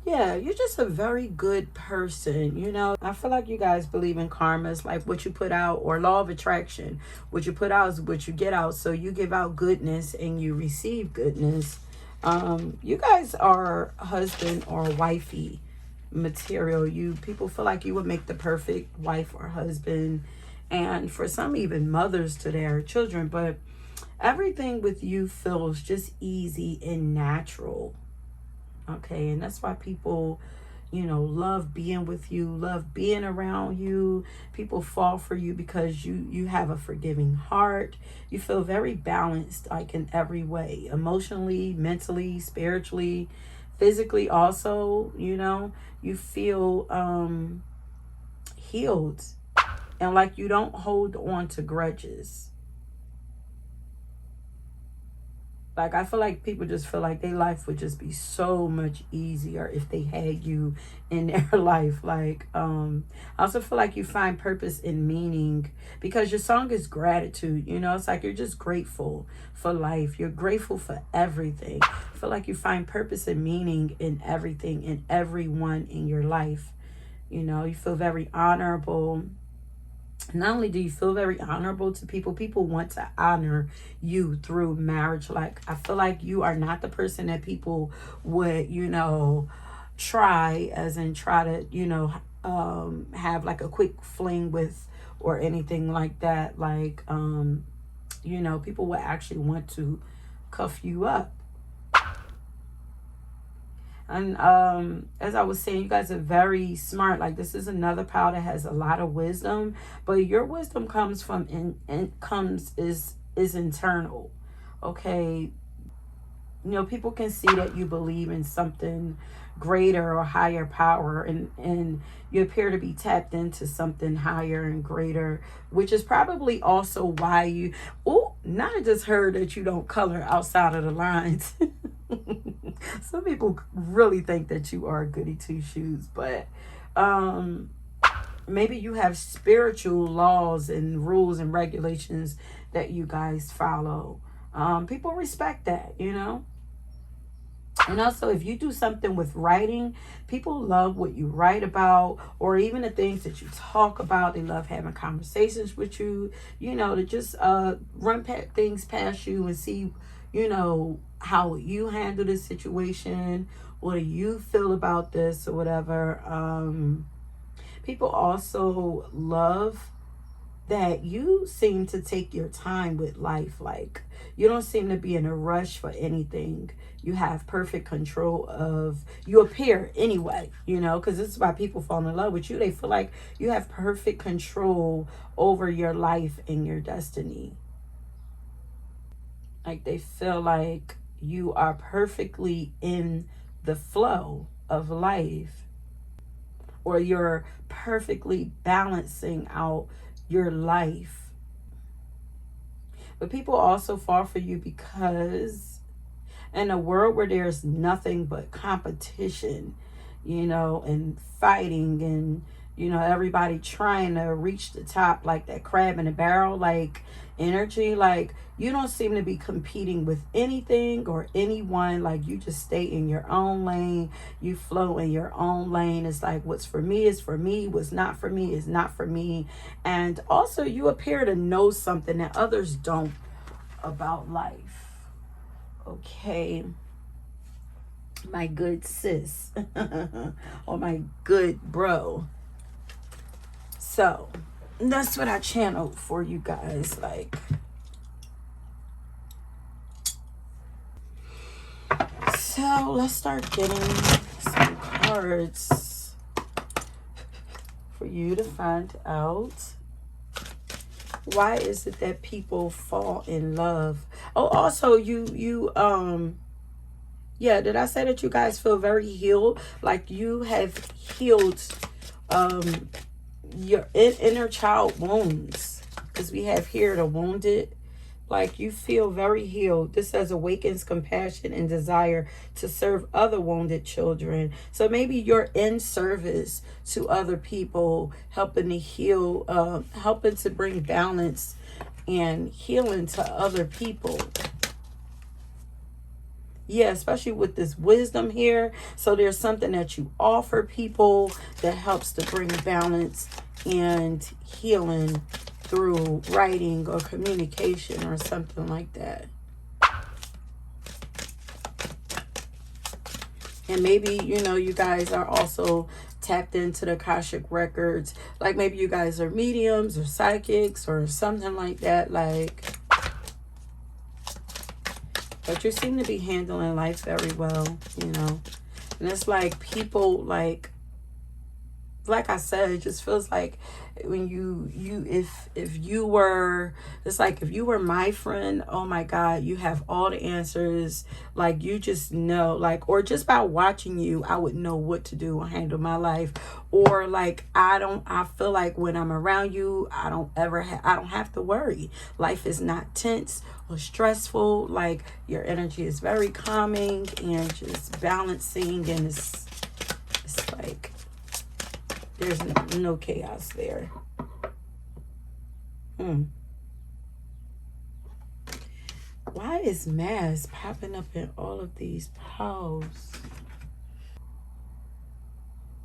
Yeah, you're just a very good person, you know. I feel like you guys believe in karma. It's like what you put out, or law of attraction. What you put out is what you get out. So you give out goodness and you receive goodness. You guys are husband or wifey material. People feel like you would make the perfect wife or husband, and for some even mothers to their children. But everything with you feels just easy and natural. Okay, and that's why people, you know, love being with you, love being around you. People fall for you because you have a forgiving heart. You feel very balanced, like in every way, emotionally, mentally, spiritually, physically. Also, you know, you feel healed, and like you don't hold on to grudges. Like, I feel like people just feel like their life would just be so much easier if they had you in their life. Like, I also feel like you find purpose and meaning because your song is gratitude. You know, it's like you're just grateful for life. You're grateful for everything. I feel like you find purpose and meaning in everything and everyone in your life. You know, you feel very honorable. Not only do you feel very honorable to people, people want to honor you through marriage. Like, I feel like you are not the person that people would, you know, try to, you know, have like a quick fling with or anything like that. Like, you know, people would actually want to cuff you up. And as I was saying, you guys are very smart. Like, this is another power that has a lot of wisdom, but your wisdom comes from is internal. Okay, you know, people can see that you believe in something greater or higher power, and you appear to be tapped into something higher and greater, which is probably also why you, now I just heard that you don't color outside of the lines. Some people really think that you are goody two shoes, but maybe you have spiritual laws and rules and regulations that you guys follow. People respect that, you know. And also, if you do something with writing, people love what you write about, or even the things that you talk about. They love having conversations with you, you know, to just run things past you and see, you know, how you handle the situation. What do you feel about this or whatever? People also love that you seem to take your time with life. Like, you don't seem to be in a rush for anything. You have perfect control of, you appear anyway, you know, because this is why people fall in love with you. They feel like you have perfect control over your life and your destiny. Like, they feel like you are perfectly in the flow of life, or you're perfectly balancing out your life. But people also fall for you because in a world where there's nothing but competition, and fighting, and everybody trying to reach the top, like that crab in a barrel, like energy, like you don't seem to be competing with anything or anyone. Like you just stay in your own lane, you flow in your own lane. It's like what's for me is for me, what's not for me is not for me. And also you appear to know something that others don't about life. Okay, my good sis or my good bro. So that's what I channeled for you guys. Like, so let's start getting some cards for you to find out, why is it that people fall in love? Oh, also yeah, did I say that you guys feel very healed? Like you have healed your inner child wounds, because we have here the wounded. Like you feel very healed. This says awakens compassion and desire to serve other wounded children. So maybe you're in service to other people, helping to heal, helping to bring balance and healing to other people. Yeah, especially with this wisdom here. So there's something that you offer people that helps to bring balance and healing through writing or communication or something like that. And maybe, you guys are also tapped into the Akashic records. Like maybe you guys are mediums or psychics or something like that. But you seem to be handling life very well, And it's like people, like I said, it just feels like when if you were, it's like if you were my friend, oh my God, you have all the answers. Like you just know, like, or just by watching you, I would know what to do and handle my life. Or like, I feel like when I'm around you, I don't have to worry. Life is not tense or stressful. Like your energy is very calming and just balancing, and it's like there's no chaos there. Why is mass popping up in all of these piles?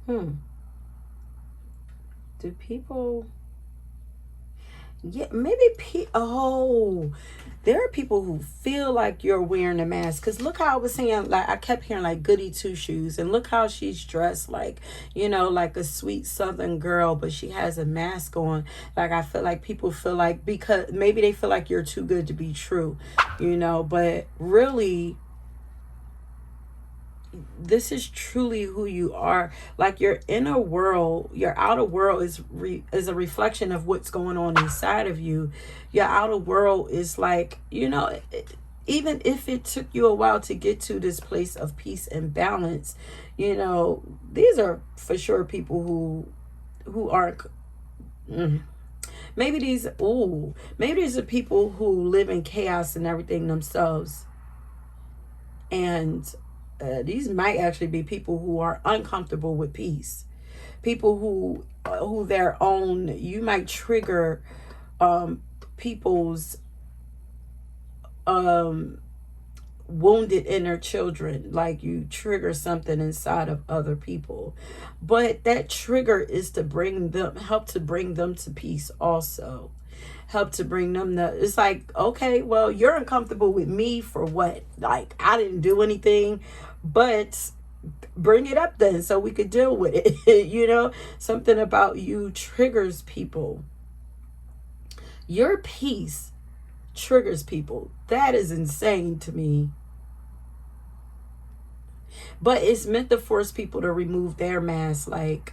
Do people... Yeah, maybe there are people who feel like you're wearing a mask. Because look how I was saying, like, I kept hearing, like, goody two-shoes. And look how she's dressed, like, like a sweet Southern girl. But she has a mask on. Like, I feel like people feel like, because maybe they feel like you're too good to be true, But really, this is truly who you are. Like your inner world, your outer world is a reflection of what's going on inside of you. Your outer world is like, even if it took you a while to get to this place of peace and balance, these are for sure people who are maybe these are people who live in chaos and everything themselves. And these might actually be people who are uncomfortable with peace. People who their own, you might trigger people's wounded inner children. Like you trigger something inside of other people. But that trigger is to help to bring them to peace also. Help to bring them it's like, okay, well, you're uncomfortable with me for what? Like, I didn't do anything, but bring it up then so we could deal with it. Something about you triggers people. Your peace triggers people. That is insane to me. But it's meant to force people to remove their mask. Like,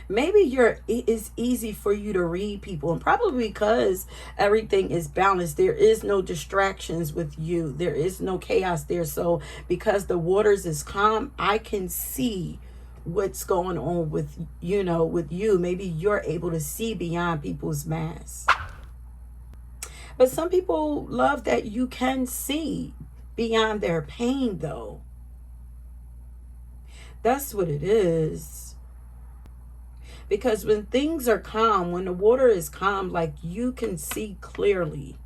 maybe it's easy for you to read people, and probably because everything is balanced, there is no distractions with you, there is no chaos there. So because the waters is calm, I can see what's going on with, you know, with you. Maybe you're able to see beyond people's masks. But some people love that you can see beyond their pain, though. That's what it is. Because when things are calm, when the water is calm, like, you can see clearly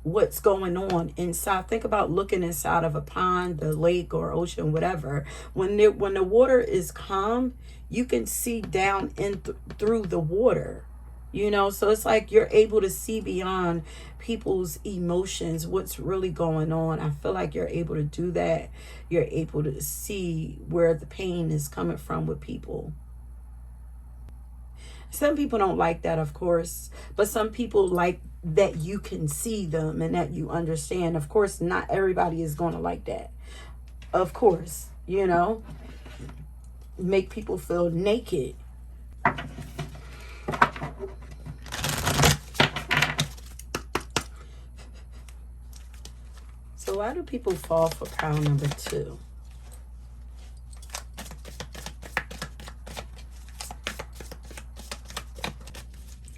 what's going on inside. Think about looking inside of a pond, the lake or ocean, whatever. When the water is calm, you can see down in through the water. You know, so it's like you're able to see beyond people's emotions, what's really going on. I feel like you're able to do that. You're able to see where the pain is coming from with people. Some people don't like that, of course, but some people like that you can see them and that you understand. Of course, not everybody is going to like that. Of course, you know, make people feel naked. So why do people fall for pile number 2?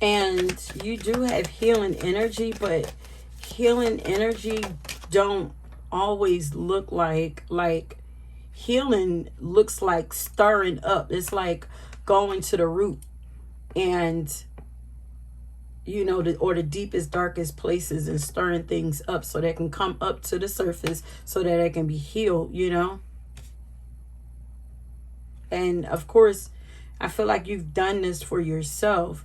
And you do have healing energy, but healing energy don't always look like healing looks like stirring up. It's like going to the root and, you know, the deepest, darkest places and stirring things up so they can come up to the surface so that they can be healed, you know. And of course, I feel like you've done this for yourself.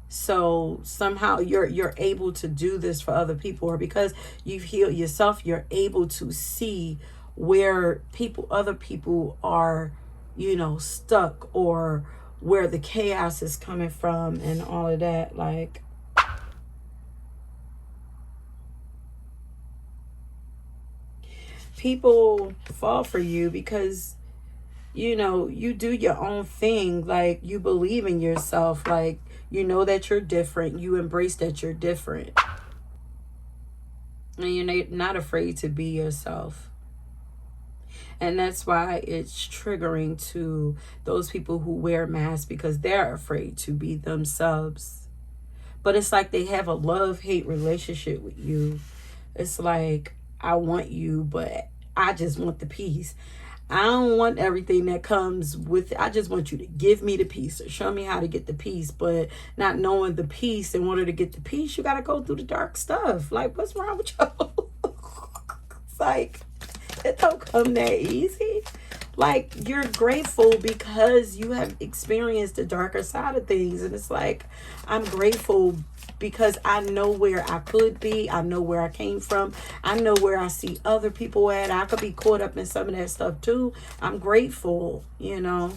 So somehow you're able to do this for other people, or because you've healed yourself, you're able to see where other people are, you know, stuck, or where the chaos is coming from and all of that. Like, people fall for you because, you know, you do your own thing. Like, you believe in yourself. Like, you know that you're different. You embrace that you're different. And you're not afraid to be yourself. And that's why it's triggering to those people who wear masks, because they're afraid to be themselves. But it's like they have a love-hate relationship with you. It's like, I want you, but I just want the peace. I don't want everything that comes with it. I just want you to give me the peace, or show me how to get the peace. But not knowing the peace, in order to get the peace, you got to go through the dark stuff. Like, what's wrong with you? It's like, it don't come that easy. Like, you're grateful because you have experienced the darker side of things. And it's like, I'm grateful because I know where I could be. I know where I came from. I know where I see other people at. I could be caught up in some of that stuff too. I'm grateful, you know.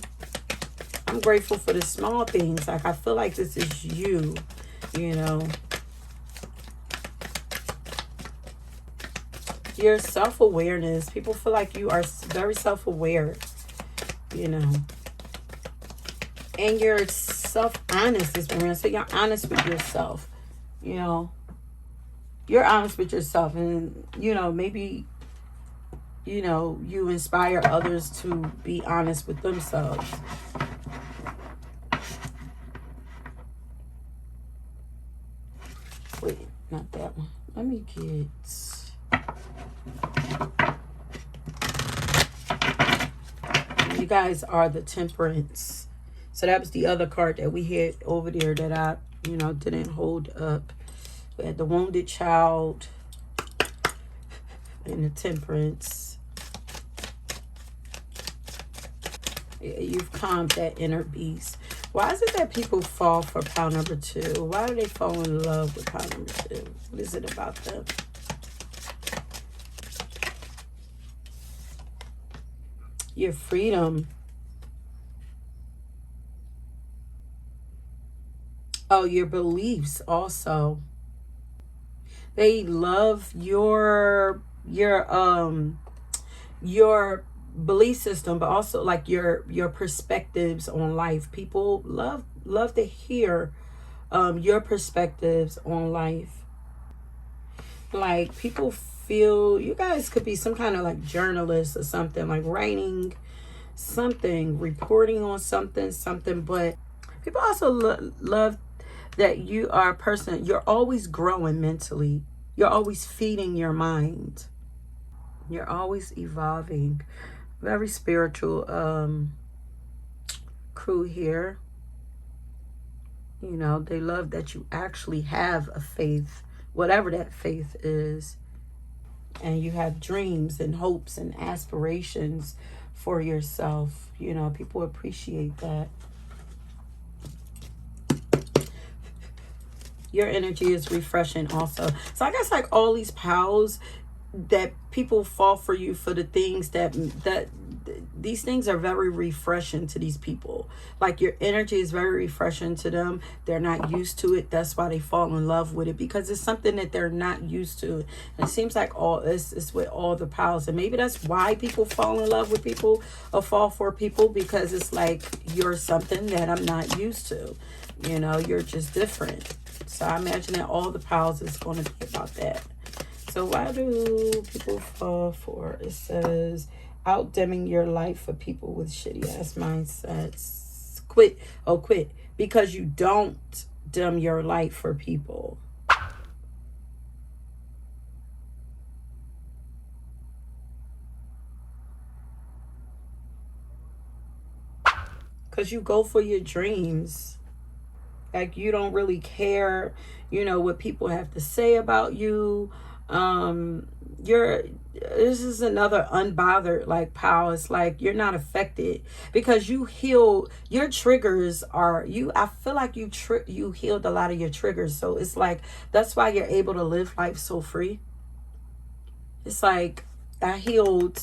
I'm grateful for the small things. Like, I feel like this is you, you know. Your self-awareness. People feel like you are very self-aware, you know. And you're self-honest is what I'm going to say. You're honest with yourself, you know. You're honest with yourself. And, you know, maybe, you know, you inspire others to be honest with themselves. Wait, not that one. Let me get... You guys are the Temperance. So that was the other card that we had over there that I, you know, didn't hold up. We had the Wounded Child and the Temperance. Yeah, you've calmed that inner beast. Why is it that people fall for pile number 2? Why do they fall in love with pile number 2? What is it about them? Your freedom. Oh, your beliefs also. They love your belief system, but also like your perspectives on life. People love to hear your perspectives on life. Like, people feel you guys could be some kind of like journalist or something, like writing something, reporting on something. But people also love that you are a person, you're always growing mentally. You're always feeding your mind. You're always evolving. Very spiritual crew here. You know, they love that you actually have a faith, whatever that faith is. And you have dreams and hopes and aspirations for yourself. You know, people appreciate that. Your energy is refreshing also. So I guess like all these pals, that people fall for you for the things that these things are very refreshing to these people. Like your energy is very refreshing to them. They're not used to it. That's why they fall in love with it, because it's something that they're not used to. And it seems like all it's with all the pals, and maybe that's why people fall in love with people or fall for people, because it's like you're something that I'm not used to. You know, you're just different. So I imagine that all the pals is going to be about that. So why do people fall for, it says, outdimming your life for people with shitty ass mindsets? Quit. Oh, quit. Because you don't dim your light for people. Because you go for your dreams. Like you don't really care, you know, what people have to say about you. This is another unbothered like power. It's like you're not affected because you heal your triggers. I feel like you healed a lot of your triggers, so it's like that's why you're able to live life so free. It's like I healed,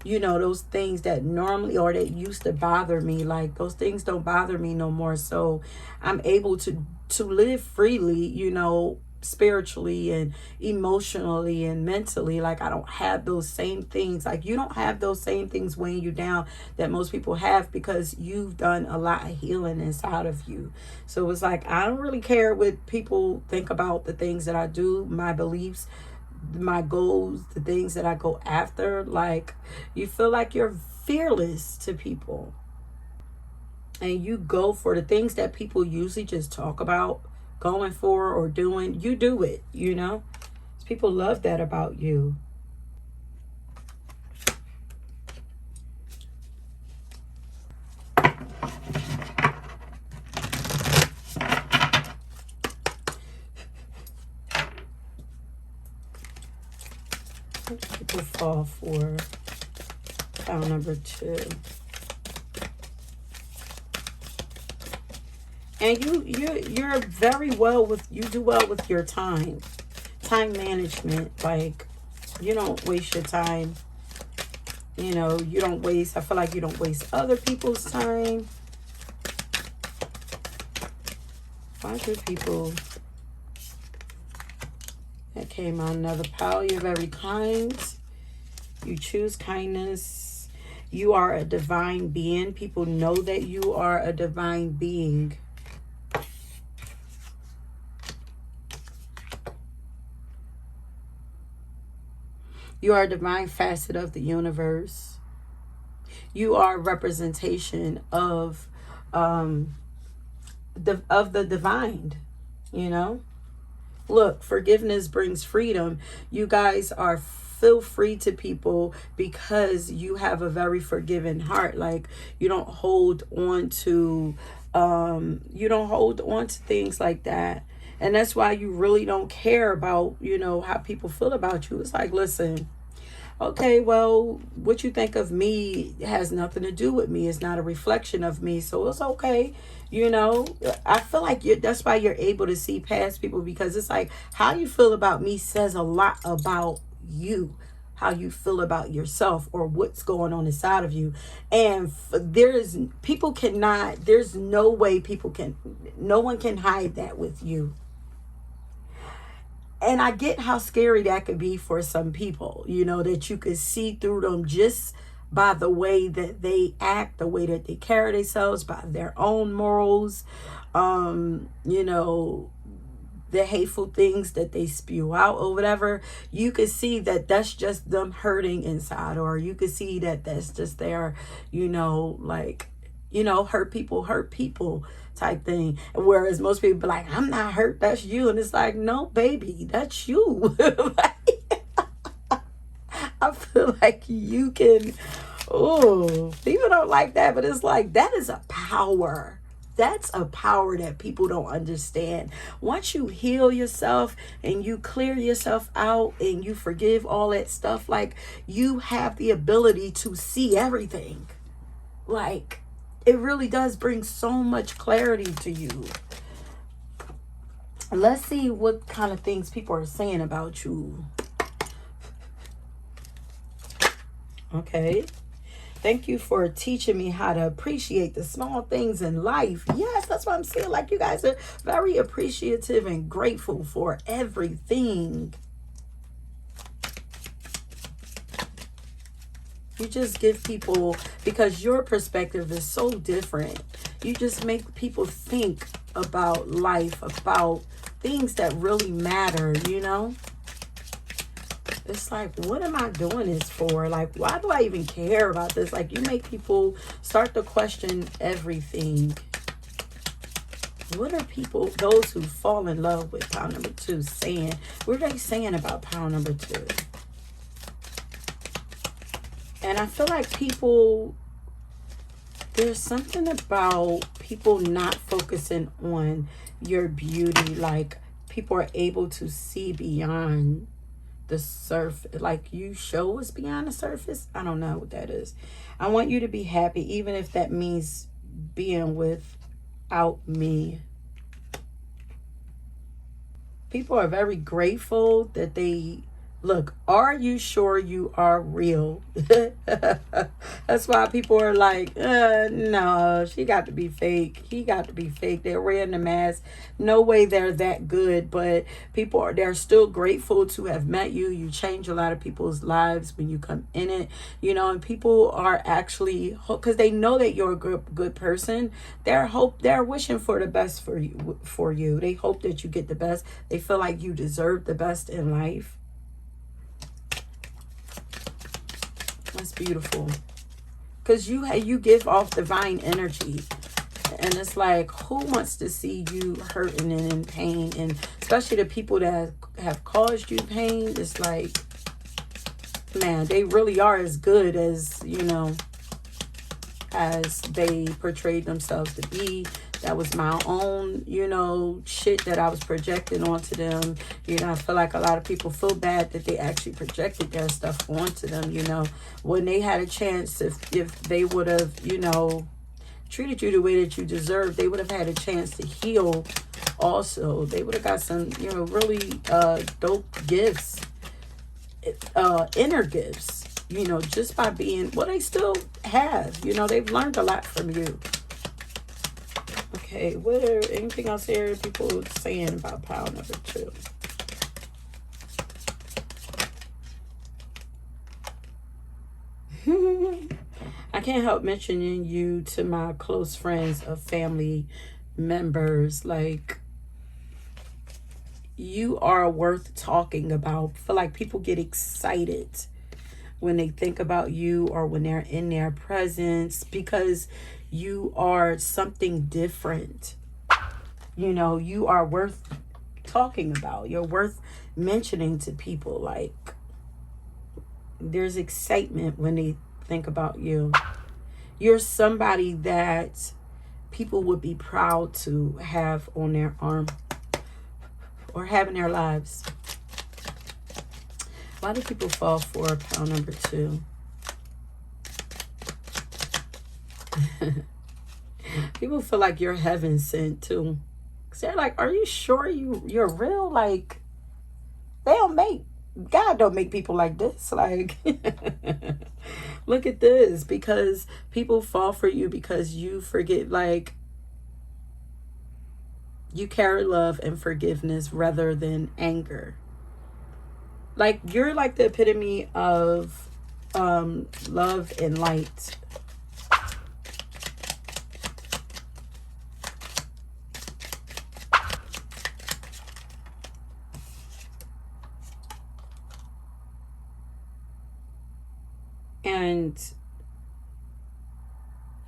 you know, those things that normally or that used to bother me. Like those things don't bother me no more, so I'm able to live freely, you know, spiritually and emotionally and mentally. Like I don't have those same things. Like you don't have those same things weighing you down that most people have, because you've done a lot of healing inside of you. So it's like I don't really care what people think about the things that I do, my beliefs, my goals, the things that I go after. Like you feel like you're fearless to people, and you go for the things that people usually just talk about going for or doing. You do it, you know. People love that about you. People fall for pile number 2. And you're very well with, you do well with your time management. Like you don't waste your time, you know. You don't waste, I feel like you don't waste other people's time. Why do people, that came out another pile. You're very kind, you choose kindness, you are a divine being. People know that you are a divine being. You are a divine facet of the universe. You are a representation of the divine, you know. Look, forgiveness brings freedom. You guys are feel free to people because you have a very forgiving heart. Like you don't hold on to things like that. And that's why you really don't care about, you know, how people feel about you. It's like, listen, okay, well, what you think of me has nothing to do with me. It's not a reflection of me. So it's okay. You know, I feel like that's why you're able to see past people, because it's like how you feel about me says a lot about you, how you feel about yourself or what's going on inside of you. And there's no one can hide that with you. And I get how scary that could be for some people, you know, that you could see through them just by the way that they act, the way that they carry themselves, by their own morals, you know, the hateful things that they spew out or whatever, you could see that that's just them hurting inside, or you could see that that's just their, like, hurt people type thing. Whereas most people be like, I'm not hurt, that's you. And it's like, no, baby, that's you. I feel like you can, oh, people don't like that, but it's like, that is a power. That's a power that people don't understand. Once you heal yourself and you clear yourself out and you forgive all that stuff, like, you have the ability to see everything. Like, it really does bring so much clarity to you. Let's see what kind of things people are saying about you. Okay. Thank you for teaching me how to appreciate the small things in life. Yes, that's what I'm saying. Like, you guys are very appreciative and grateful for everything. You just give people, because your perspective is so different, you just make people think about life, about things that really matter, It's like, what am I doing this for? Like, why do I even care about this? Like, you make people start to question everything. What are people, those who fall in love with pile number 2, saying? What are they saying about pile number 2? And I feel like people, there's something about people not focusing on your beauty. Like, people are able to see beyond the surface. Like, you show us beyond the surface. I don't know what that is. I want you to be happy, even if that means being without me. People are very grateful that they... Look, are you sure you are real? That's why people are like, no, she got to be fake. He got to be fake. They're wearing the mask. No way they're that good. But they're still grateful to have met you. You change a lot of people's lives when you come in it, and people are actually, because they know that you're a good person. They're wishing for the best for you. They hope that you get the best. They feel like you deserve the best in life. That's beautiful, because you give off divine energy, and it's like, who wants to see you hurting and in pain? And especially the people that have caused you pain. It's like, man, they really are as good as as they portrayed themselves to be. That was my own, shit that I was projecting onto them. I feel like a lot of people feel bad that they actually projected their stuff onto them, when they had a chance, if they would have, treated you the way that you deserve, they would have had a chance to heal also. They would have got some, really dope gifts, inner gifts, just by being, well, they still have, they've learned a lot from you. Okay, anything else here people saying about pile number 2? I can't help mentioning you to my close friends of family members. Like, you are worth talking about. I feel like people get excited when they think about you or when they're in their presence, because you are something different. You are worth talking about. You're worth mentioning to people. Like, there's excitement when they think about you. You're somebody that people would be proud to have on their arm or have in their lives. Why do people fall for pile number 2? People feel like you're heaven sent too. Cause they're like, are you sure you're real? Like, God don't make people like this. Like, look at this. Because people fall for you because you forget, like, you carry love and forgiveness rather than anger. Like, you're like the epitome of love and light.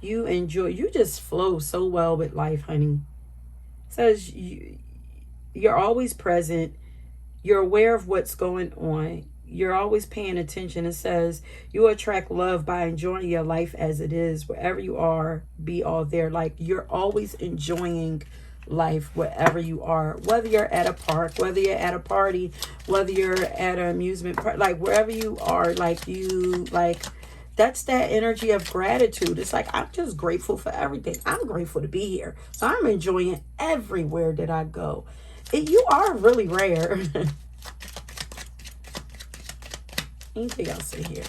You enjoy, you just flow so well with life, honey. It says you're always present. You're aware of what's going on. You're always paying attention. It says you attract love by enjoying your life as it is. Wherever you are, be all there. Like, you're always enjoying life wherever you are. Whether you're at a park, whether you're at a party, whether you're at an amusement park, like wherever you are, like you, like, that's that energy of gratitude. It's like, I'm just grateful for everything. I'm grateful to be here. So I'm enjoying everywhere that I go. You are really rare. Anything else in here?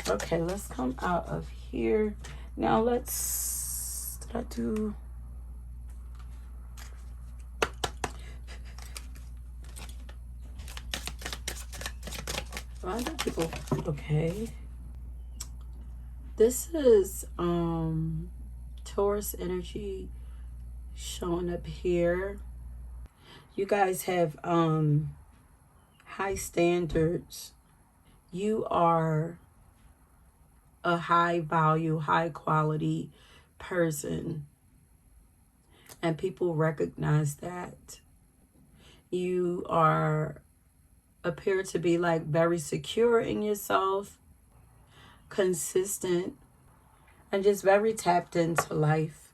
Okay, let's come out of here. Now let's, did I do? Well, I got people, okay. This is Taurus energy showing up here. You guys have high standards. You are a high value, high quality person. And people recognize that. You appear to be like very secure in yourself, consistent, and just very tapped into life.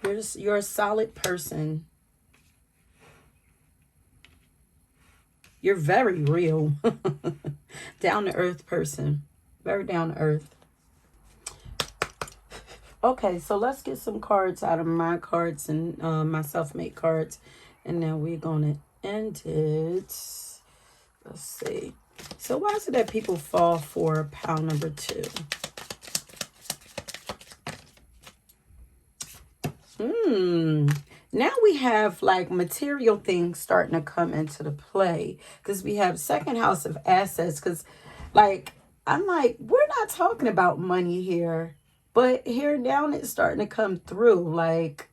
You're a solid person. You're very real. Down to earth person. Very down to earth. Okay, so let's get some cards out of my cards and my self-made cards. And now we're going to end it. Let's see. So why is it that people fall for pile number 2? Now we have like material things starting to come into the play, because we have second house of assets. Because like, I'm like, we're not talking about money here, but here now it's starting to come through. Like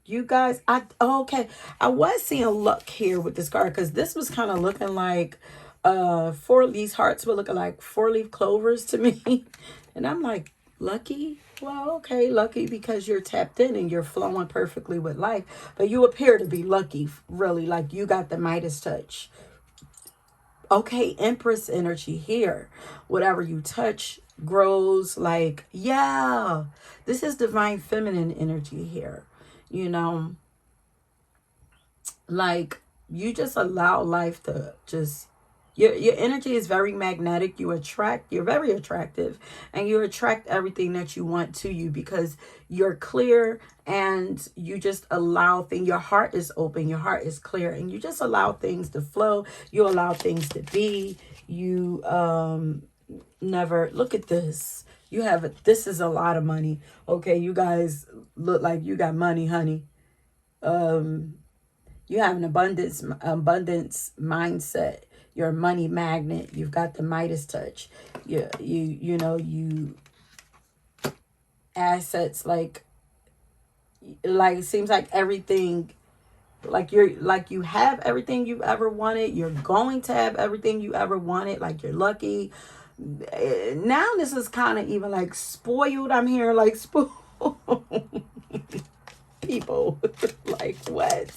you guys, okay, I was seeing luck here with this card, because this was kind of looking like these hearts were looking like 4-leaf clovers to me. And I'm like, lucky? Well, okay, lucky because you're tapped in and you're flowing perfectly with life. But you appear to be lucky, really, like you got the Midas touch. Okay, Empress energy here. Whatever you touch grows. Like, yeah, this is divine feminine energy here. You know, like, you just allow life to just, your energy is very magnetic. You're very attractive, and you attract everything that you want to you, because you're clear and you just allow things. Your heart is open, your heart is clear, and you just allow things to flow. You allow things to be. You never, look at this. This is a lot of money. Okay, you guys look like you got money, honey. You have an abundance mindset. You're a money magnet. You've got the Midas touch. You know, assets, like it seems like everything, like you have everything you've ever wanted. You're going to have everything you ever wanted. Like, you're lucky. Now this is kind of even like spoiled. I'm hearing like people. Like, what?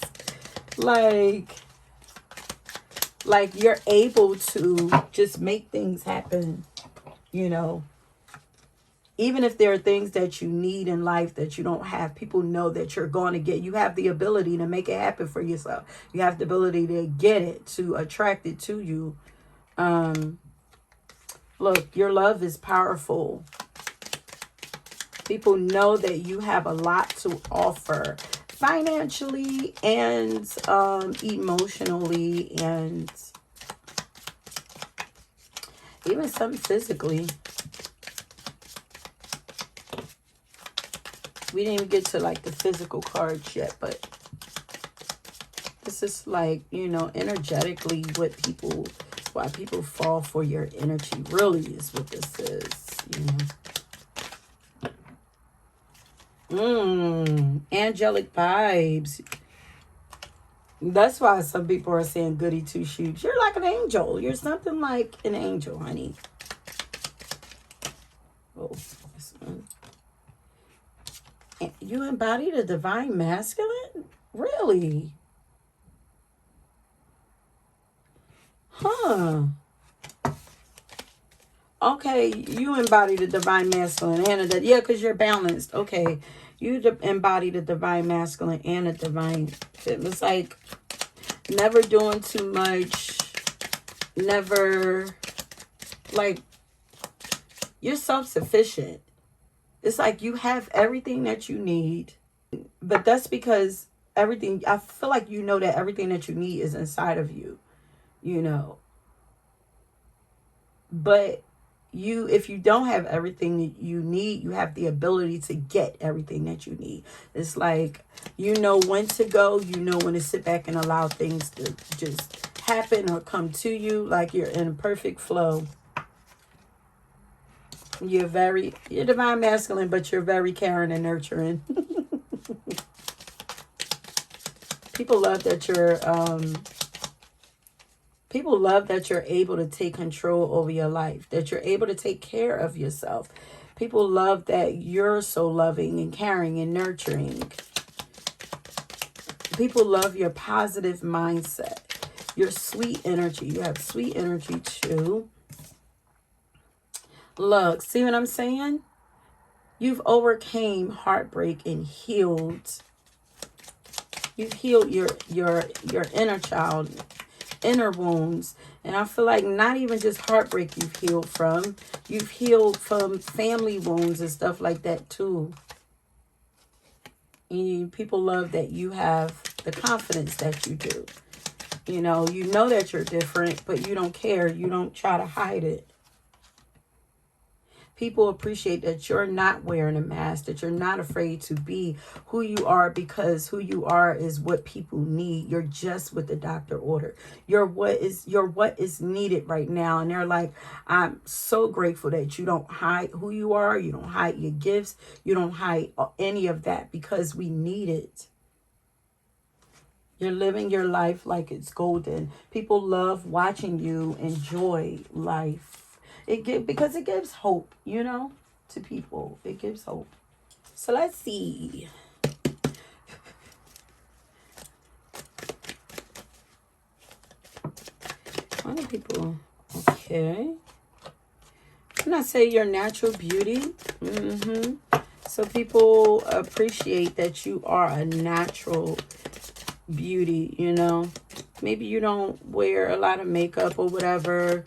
Like you're able to just make things happen, you know. Even if there are things that you need in life that you don't have, people know that you're going to get. You have the ability to make it happen for yourself. You have the ability to get it, to attract it to you. Look, your love is powerful. People know that you have a lot to offer, financially and emotionally, and even some physically. We didn't even get to like the physical cards yet, but this is like, you know, energetically what people, why people fall for your energy really is what this is, you know. Angelic vibes. That's why some people are saying goody two shoes. You're like an angel. You're something like an angel, honey. Oh, this one. You embody the divine masculine? Really? Huh. Okay, you embody the divine masculine and the, yeah, because you're balanced. Okay, you embody the divine masculine and the divine. It was like never doing too much, never, like, you're self-sufficient. It's like you have everything that you need, but that's because everything, I feel like you know that everything that you need is inside of you, you know. But you, if you don't have everything that you need, you have the ability to get everything that you need. It's like, you know when to go, you know when to sit back and allow things to just happen or come to you, like you're in a perfect flow. You're divine masculine, but you're very caring and nurturing. People love that you're able to take control over your life, that you're able to take care of yourself. People love that you're so loving and caring and nurturing. People love your positive mindset, your sweet energy. You have sweet energy too. Look, see what I'm saying? You've overcame heartbreak and healed. You've healed your inner child, inner wounds. And I feel like not even just heartbreak you've healed from. You've healed from family wounds and stuff like that too. And people love that you have the confidence that you do. You know that you're different, but you don't care. You don't try to hide it. People appreciate that you're not wearing a mask, that you're not afraid to be who you are, because who you are is what people need. You're just what the doctor ordered. You're what is needed right now. And they're like, I'm so grateful that you don't hide who you are. You don't hide your gifts. You don't hide any of that, because we need it. You're living your life like it's golden. People love watching you enjoy life. Because it gives hope, to people. It gives hope. So let's see. Other people. Okay. I'm not saying your natural beauty. So people appreciate that you are a natural beauty, Maybe you don't wear a lot of makeup or whatever.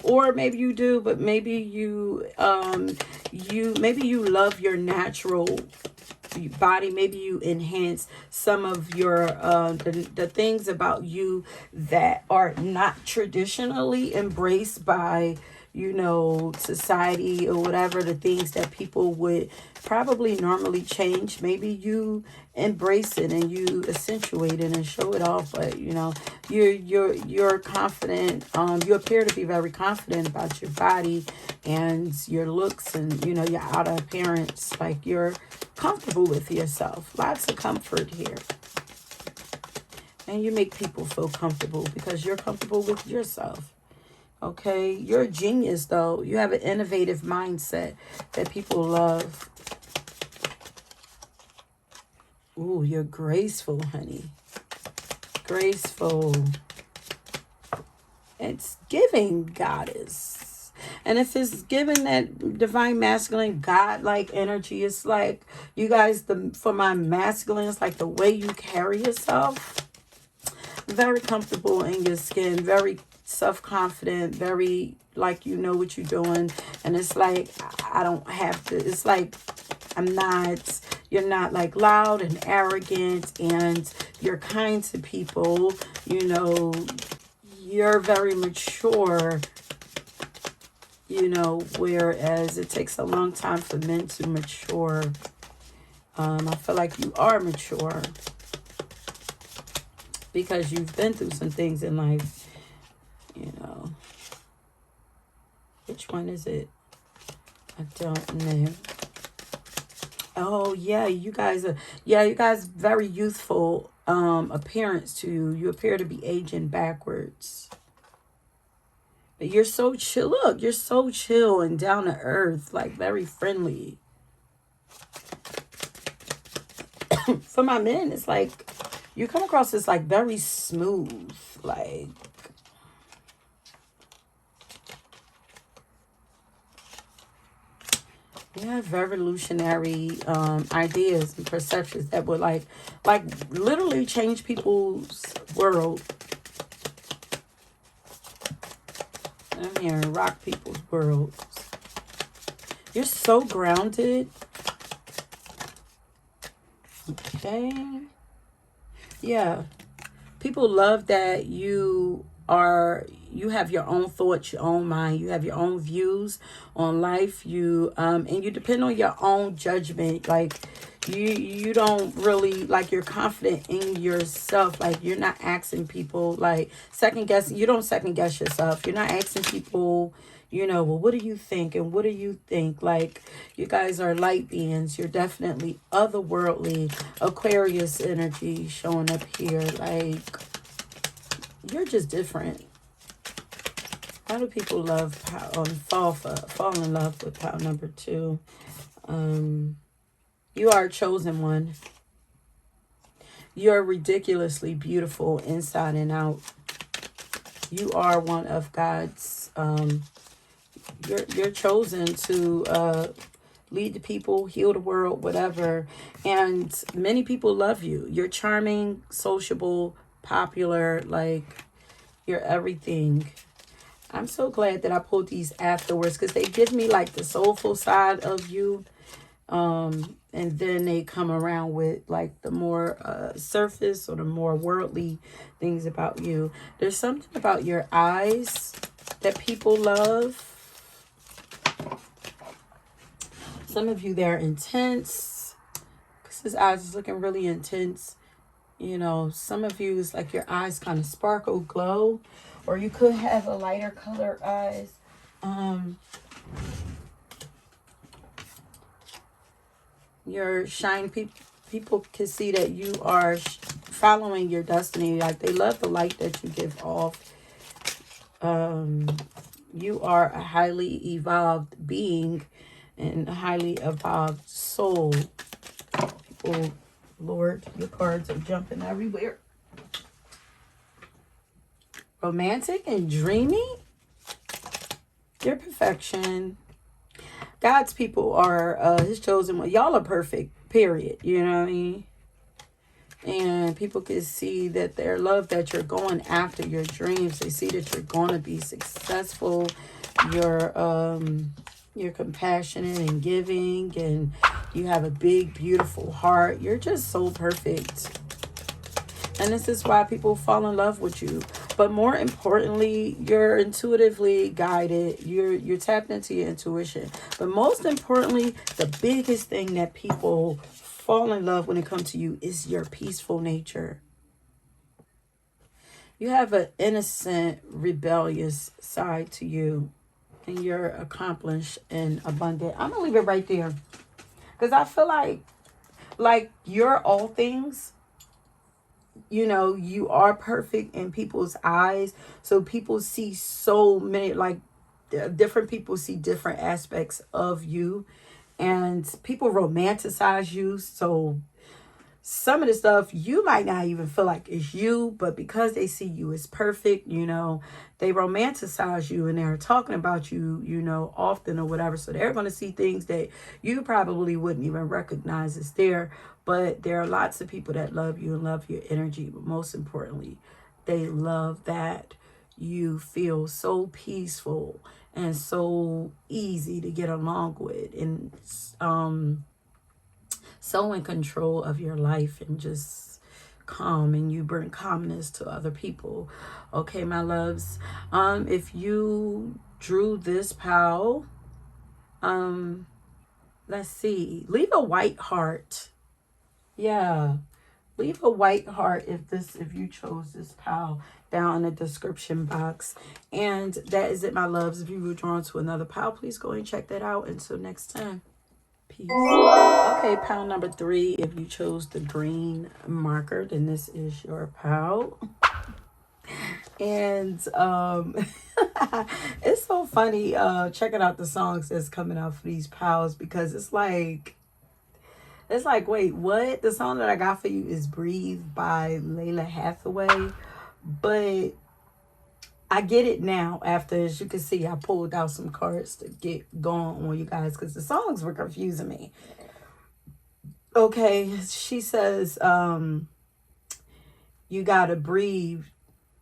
Or maybe you do, but maybe you love your natural body. Maybe you enhance some of your the things about you that are not traditionally embraced by society or whatever, the things that people would probably normally change. Maybe you embrace it and you accentuate it and show it off, but you're confident. You appear to be very confident about your body and your looks and your outer appearance. Like you're comfortable with yourself. Lots of comfort here. And you make people feel comfortable because you're comfortable with yourself. Okay, you're a genius, though. You have an innovative mindset that people love. Ooh, you're graceful, honey. Graceful. It's giving goddess. And if it's giving that divine masculine, God-like energy, it's like, you guys, for my masculine, it's like the way you carry yourself. Very comfortable in your skin, very self-confident, very like you know what you're doing. And it's like I don't have to, it's like you're not like loud and arrogant, and you're kind to people. You're very mature, whereas it takes a long time for men to mature. I feel like you are mature because you've been through some things in life. Which one is it? I don't know. Oh yeah, you guys very youthful appearance to you. You appear to be aging backwards. But you're so chill. Look, you're so chill and down to earth, like very friendly. For my men, it's like you come across as like very smooth, like you have revolutionary ideas and perceptions that would like literally change people's world. I'm hearing rock people's worlds. You're so grounded. Okay. Yeah. People love that you have your own thoughts, your own mind, you have your own views on life, you and you depend on your own judgment. Like you don't really, like, you're confident in yourself. Like you're not asking people, like, second guessing. You don't second guess yourself. You're not asking people, well, what do you think and what do you think? Like, you guys are light beings. You're definitely otherworldly. Aquarius energy showing up here. Like, you're just different. A lot of people love fall in love with pile number 2. You are a chosen one. You're ridiculously beautiful inside and out. You are one of God's. You're chosen to lead the people, heal the world, whatever. And many people love you. You're charming, sociable, popular. Like, you're everything. I'm so glad that I pulled these afterwards, because they give me like the soulful side of you. And then they come around with like the more surface or the more worldly things about you. There's something about your eyes that people love. Some of you, they're intense, because his eyes is looking really intense. Some of you, is like your eyes kind of sparkle, glow, or you could have a lighter color eyes. Your shine, people can see that you are following your destiny. Like, they love the light that you give off. You are a highly evolved being and a highly evolved soul. People, Lord, your cards are jumping everywhere. Romantic and dreamy. You're perfection. God's people are his chosen one. Y'all are perfect, period. You know what I mean? And people can see that their love, that you're going after your dreams. They see that you're going to be successful. You're compassionate and giving, and you have a big, beautiful heart. You're just so perfect. And this is why people fall in love with you. But more importantly, you're intuitively guided. You're tapped into your intuition. But most importantly, the biggest thing that people fall in love when it comes to you is your peaceful nature. You have an innocent, rebellious side to you. And you're accomplished and abundant. I'm going to leave it right there. Because I feel like you're all things. You are perfect in people's eyes. So people see so many, like, different people see different aspects of you. And people romanticize you. So some of the stuff you might not even feel like it's you, but because they see you as perfect, they romanticize you, and they're talking about you, often or whatever. So they're going to see things that you probably wouldn't even recognize as there. But there are lots of people that love you and love your energy. But most importantly, they love that you feel so peaceful and so easy to get along with, and so in control of your life, and just calm, and you bring calmness to other people. Okay, my loves, if you drew this pile, let's see, leave a white heart. Yeah, leave a white heart if you chose this pile down in the description box. And that is it, my loves. If you were drawn to another pile, please go and check that out. Until next time, peace. Okay, pile number 3. If you chose the green marker, then this is your pile. And it's so funny checking out the songs that's coming out for these piles, because it's like It's like, wait, what? The song that I got for you is Breathe by Layla Hathaway. But I get it now after, as you can see, I pulled out some cards to get going on you guys because the songs were confusing me. Okay, she says, you gotta breathe.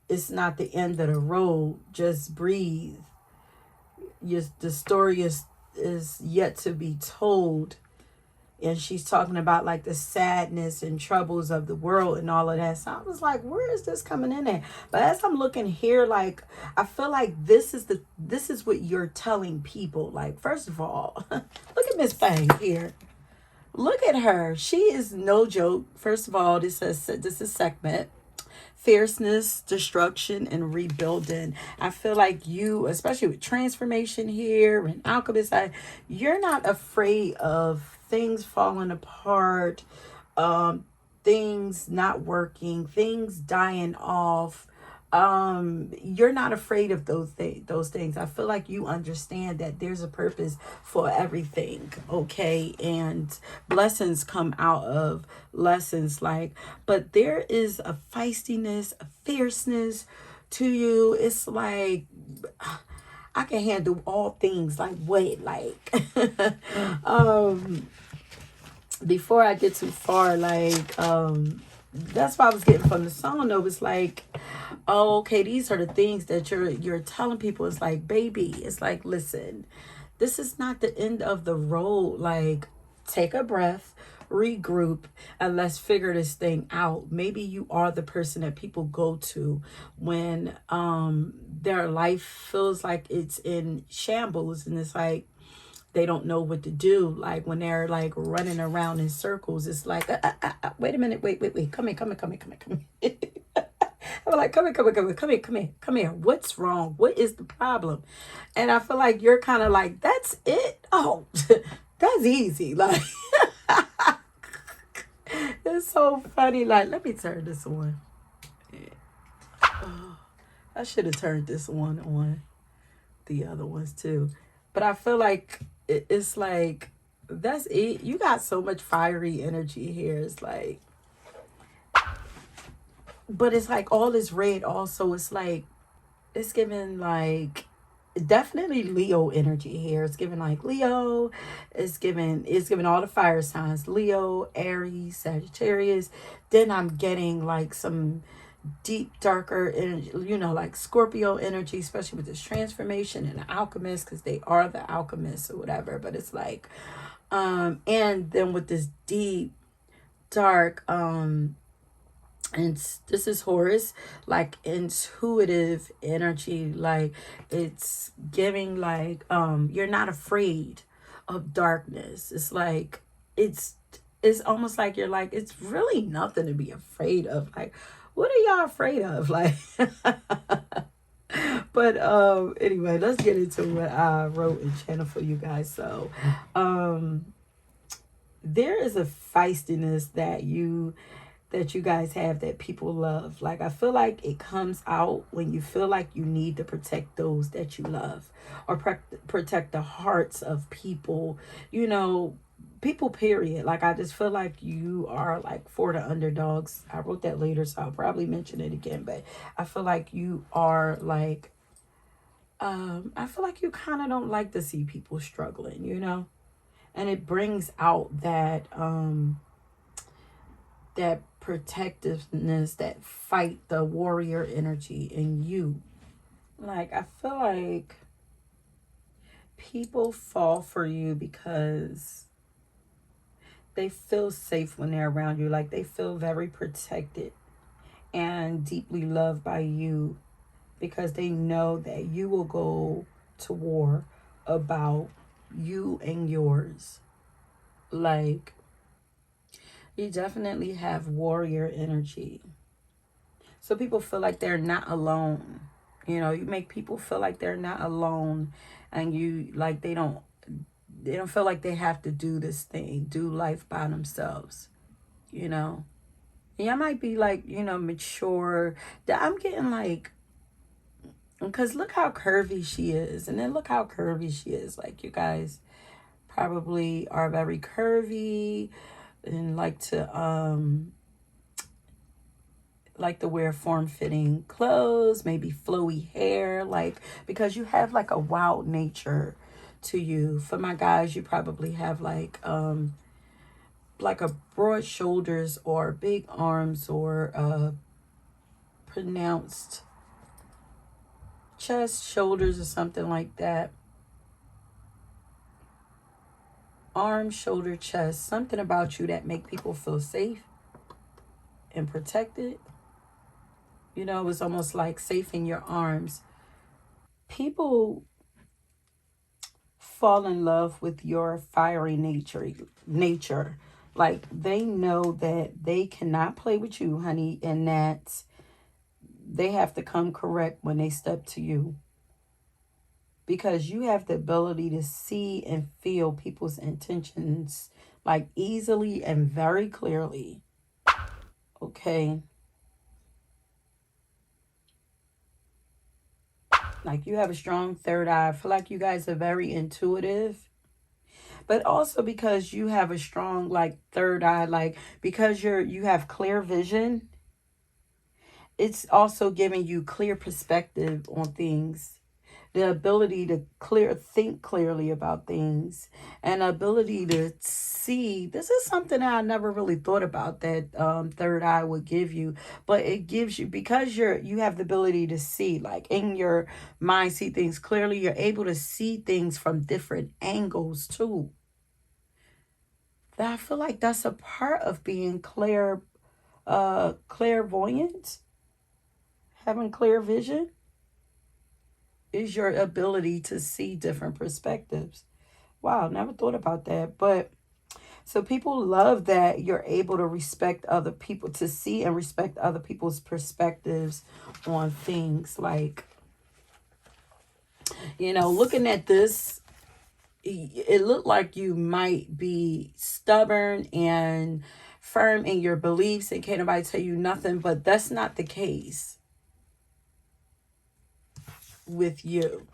It's not the end of the road. Just breathe. The story is yet to be told. And she's talking about like the sadness and troubles of the world and all of that. So I was like, where is this coming in at? But as I'm looking here, like, I feel like this is what you're telling people. Like, first of all, look at Miss Thing here. Look at her. She is no joke. First of all, this is segment. Fierceness, destruction, and rebuilding. I feel like you, especially with transformation here and alchemist, you're not afraid of things falling apart, things not working, things dying off. You're not afraid of those things. I feel like you understand that there's a purpose for everything, okay? And blessings come out of lessons, like, but there is a feistiness, a fierceness to you. It's like, I can handle all things. Like, wait, like, before I get too far, like, that's what I was getting from the song though. It's like, oh, okay, these are the things that you're telling people. It's like, baby, it's like, listen, this is not the end of the road. Like, take a breath, regroup, and let's figure this thing out. Maybe you are the person that people go to when their life feels like it's in shambles, and it's like they don't know what to do. Like when they're like running around in circles, it's like, wait a minute, wait, come here. I'm like, come here. What's wrong? What is the problem? And I feel like you're kind of like, that's it. Oh, that's easy. Like, it's so funny. Like, let me turn this on. Oh, I should have turned this one on. The other ones too. But I feel like it's like, that's it. You got so much fiery energy here. It's like, but it's like all this red also. It's like, it's giving like, definitely Leo energy here. It's giving like Leo. It's giving all the fire signs. Leo, Aries, Sagittarius. Then I'm getting like some deep, darker energy, like Scorpio energy, especially with this transformation and the alchemist, because they are the alchemists or whatever. But it's like, and then with this deep, dark, and this is Horus, like intuitive energy. Like, it's giving like, you're not afraid of darkness. It's like, it's almost like you're like, it's really nothing to be afraid of. Like, what are y'all afraid of? Like, but anyway, let's get into what I wrote and channel for you guys. So there is a feistiness that you guys have that people love. Like, I feel like it comes out when you feel like you need to protect those that you love, or protect the hearts of people, people, period. Like, I just feel like you are like for the underdogs. I wrote that later, so I'll probably mention it again, but I feel like you are like, I feel like you kind of don't like to see people struggling, and it brings out that, that protectiveness, that fight, the warrior energy in you. Like, I feel like people fall for you because they feel safe when they're around you. Like, they feel very protected and deeply loved by you because they know that you will go to war about you and yours. Like, you definitely have warrior energy. So people feel like they're not alone. You make people feel like they're not alone, and you, like, they don't feel like they have to do this thing, do life by themselves, And I might be like, mature. I'm getting like, because look how curvy she is. And then look how curvy she is. Like, you guys probably are very curvy. and like to wear form-fitting clothes, maybe flowy hair, like, because you have like a wild nature to you. For my guys, you probably have like a broad shoulders or big arms or pronounced chest, shoulders, or something like that. Arm, shoulder, chest, something about you that make people feel safe and protected. You know, it's almost like safe in your arms. People fall in love with your fiery nature. Like, they know that they cannot play with you, honey, and that they have to come correct when they step to you, because you have the ability to see and feel people's intentions, like, easily and very clearly. Okay. Like, you have a strong third eye. I feel like you guys are very intuitive, but also because you have a strong like third eye, like, because you have clear vision, it's also giving you clear perspective on things, the ability to think clearly about things, and ability to see. This is something that I never really thought about, that third eye would give you, but it gives you, because you have the ability to see, like, in your mind, see things clearly. You're able to see things from different angles too. That I feel like that's a part of being clairvoyant, having clear vision, is your ability to see different perspectives. Wow, never thought about that. But so people love that you're able to respect other people, to see and respect other people's perspectives on things. Like, looking at this, it looked like you might be stubborn and firm in your beliefs and can't nobody tell you nothing, but that's not the case with you.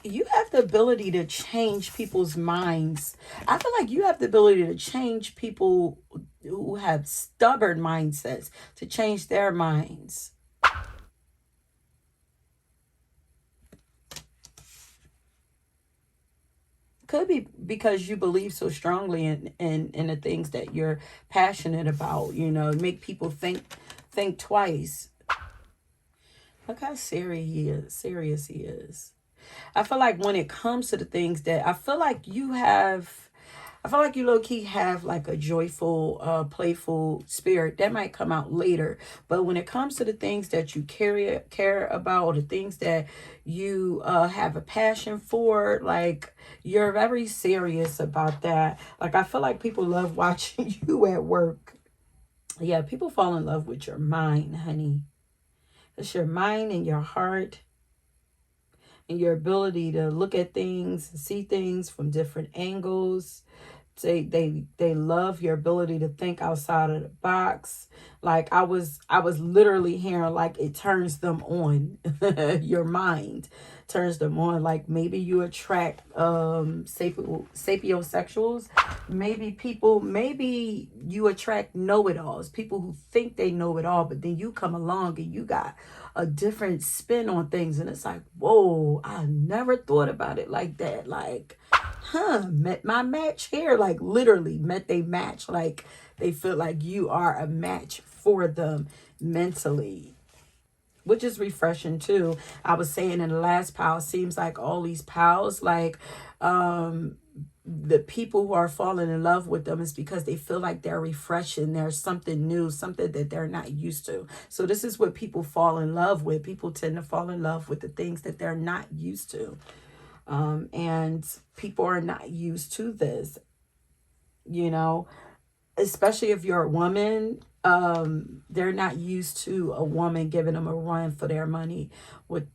You have the ability to change people's minds. I feel like you have the ability to change people who have stubborn mindsets, to change their minds. Could be because you believe so strongly in the things that you're passionate about, make people think twice. Look how serious he is. I feel like when it comes to the things that I feel like you low key have like a joyful, playful spirit that might come out later. But when it comes to the things that you care about, or the things that you have a passion for, like, you're very serious about that. Like, I feel like people love watching you at work. Yeah, people fall in love with your mind, honey. It's your mind and your heart, and your ability to look at things, see things from different angles. They love your ability to think outside of the box. Like, I was literally hearing, like, it turns them on. Your mind turns them on. Like, maybe you attract sapiosexuals. Maybe you attract know-it-alls, people who think they know it all, but then you come along and you got a different spin on things, and it's like, whoa, I never thought about it like that. Like, met my match here. Like, literally met they match. Like, they feel like you are a match for them mentally, which is refreshing too. I was saying in the last pile, seems like all these piles, like, the people who are falling in love with them is because they feel like they're refreshing. There's something new, something that they're not used to. So this is what people fall in love with. People tend to fall in love with the things that they're not used to. And people are not used to this, especially if you're a woman. They're not used to a woman giving them a run for their money, with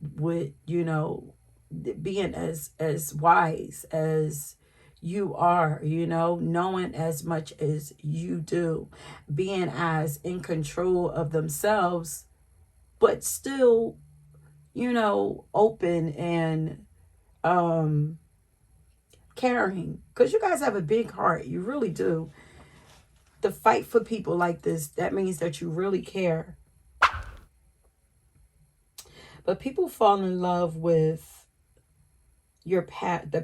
being as wise as you are, knowing as much as you do, being as in control of themselves, but still, open and um caring, because you guys have a big heart, you really do. To fight for people like this, that means that you really care. But people fall in love with your passion, the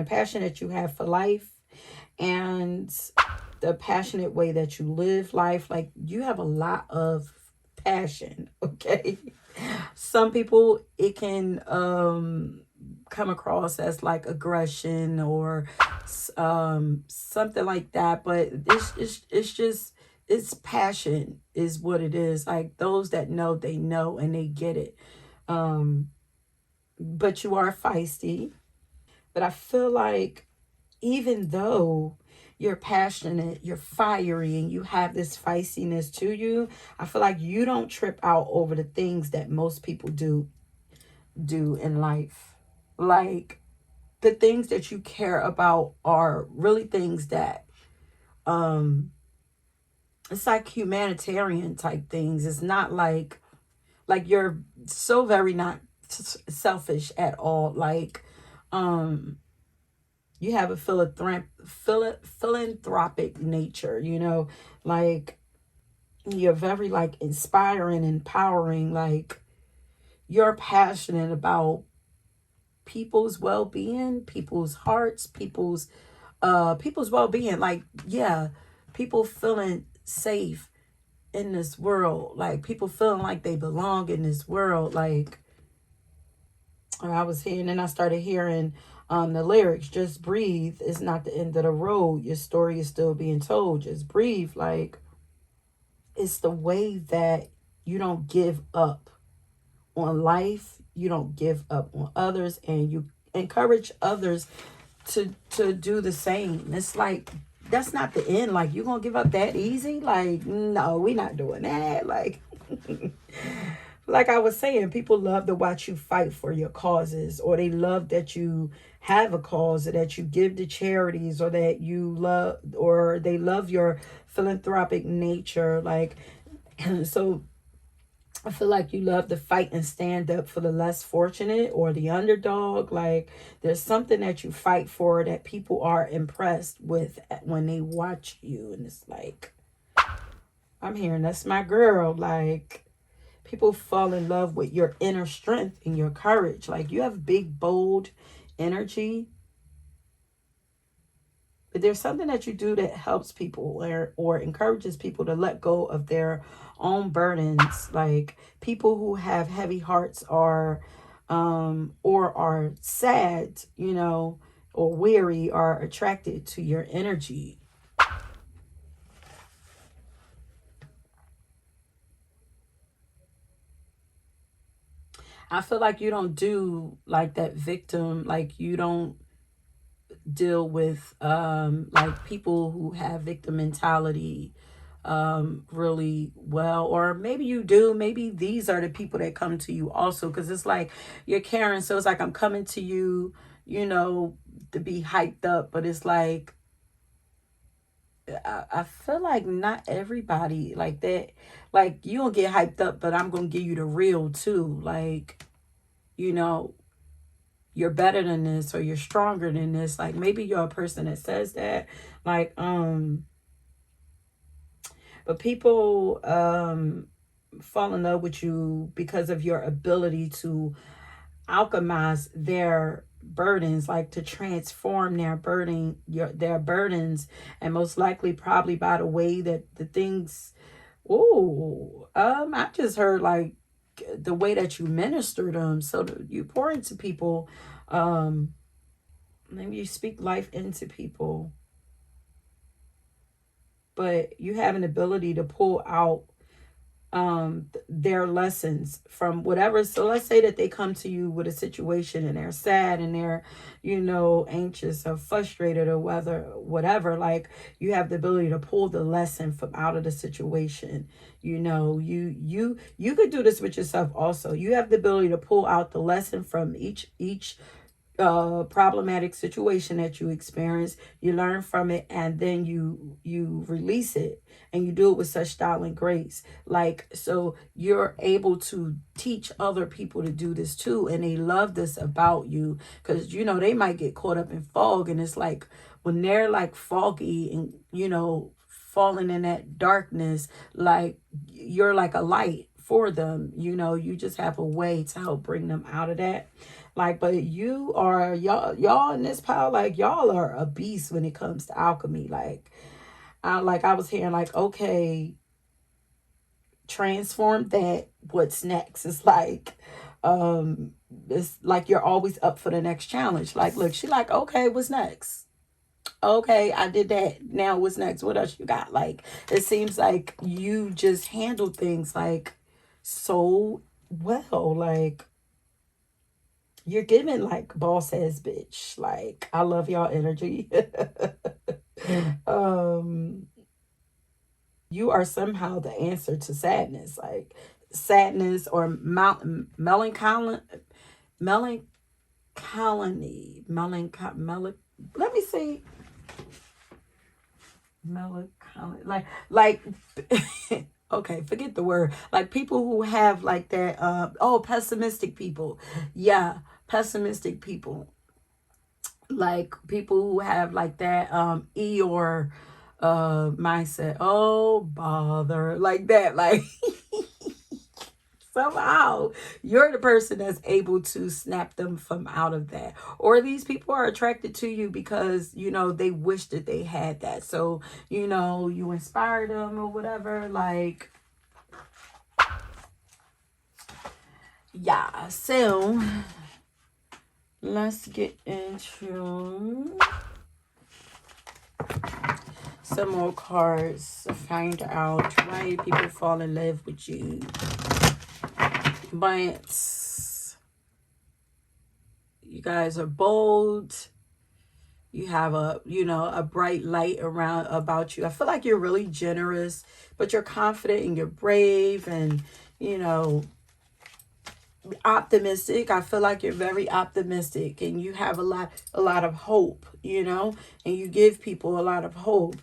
passion that you have for life, and the passionate way that you live life. Like, you have a lot of passion, okay? Some people, it can come across as like aggression or something like that, but it's just, it's passion is what it is. Like, those that know, they know and they get it. um but you are feisty. But I feel like, even though you're passionate, you're fiery, and you have this feistiness to you, I feel like you don't trip out over the things that most people do in life. Like, the things that you care about are really things that it's like humanitarian type things. It's not like you're so very not selfish at all. Like, um you have a philanthropic nature, like, you're very like inspiring, empowering. Like, you're passionate about people's well-being, people's hearts, people's well-being. Like, yeah, people feeling safe in this world, like people feeling like they belong in this world. Like, I was hearing, and I started hearing the lyrics, just breathe, it's not the end of the road, your story is still being told, just breathe. Like, it's the way that you don't give up on life, you don't give up on others, and you encourage others to do the same. It's like, that's not the end. Like, you gonna give up that easy? Like, no, we not doing that. Like I was saying, people love to watch you fight for your causes, or they love that you have a cause, or that you give to charities, or that you love, or they love your philanthropic nature. Like, so I feel like you love to fight and stand up for the less fortunate or the underdog. Like, there's something that you fight for that people are impressed with when they watch you. And it's like, I'm hearing, that's my girl. Like, people fall in love with your inner strength and your courage. Like, you have big, bold energy. But there's something that you do that helps people, or encourages people to let go of their own burdens. Like, people who have heavy hearts or are sad, or weary, are attracted to your energy. I feel like you don't do like that victim, like you don't deal with like people who have victim mentality really well. Or maybe you do, maybe these are the people that come to you also, because it's like you're caring, so it's like I'm coming to you, to be hyped up. But it's like, I feel like not everybody like that. Like, you don't get hyped up, but I'm gonna give you the real too. Like, you know you're better than this, or you're stronger than this. Like, maybe you're a person that says that. Like, but people fall in love with you because of your ability to alchemize their burdens, like to transform their burdens. And most likely, probably by the way that the things. Oh, I just heard like the way that you minister them. So you pour into people. Maybe you speak life into people, but you have an ability to pull out their lessons from whatever. So let's say that they come to you with a situation and they're sad and they're, anxious or frustrated or whatever. Like, you have the ability to pull the lesson from out of the situation. You could do this with yourself also. You have the ability to pull out the lesson from each problematic situation that you experience, you learn from it, and then you release it, and you do it with such style and grace. Like, so you're able to teach other people to do this too, and they love this about you, because you know they might get caught up in fog, and it's like when they're like foggy and you know falling in that darkness, like you're like a light for them. You know, you just have a way to help bring them out of that. Like, but you are, y'all in this pile, like y'all are a beast when it comes to alchemy. Like I was hearing like, okay, transform that. What's next? It's like you're always up for the next challenge. Like, look, she like, okay, what's next? Okay, I did that. Now what's next? What else you got? Like, it seems like you just handle things like so well. Like, you're giving like boss ass bitch. Like, I love y'all energy. um, you are somehow the answer to sadness. Like sadness or melancholy, melancholy, let me see. Melancholy, like okay, forget the word. Like people who have like that pessimistic people. Yeah, pessimistic people. Like people who have like that Eeyore mindset. Oh bother, like that. Like somehow you're the person that's able to snap them from out of that. Or these people are attracted to you because you know they wish that they had that, so you know you inspire them or whatever. Like, yeah, so let's get into some more cards to find out why people fall in love with you. But you guys are bold. You have a bright light around about you. I feel like you're really generous, but you're confident and you're brave and, you know, optimistic. I feel like you're very optimistic and you have a lot of hope, you know, and you give people a lot of hope.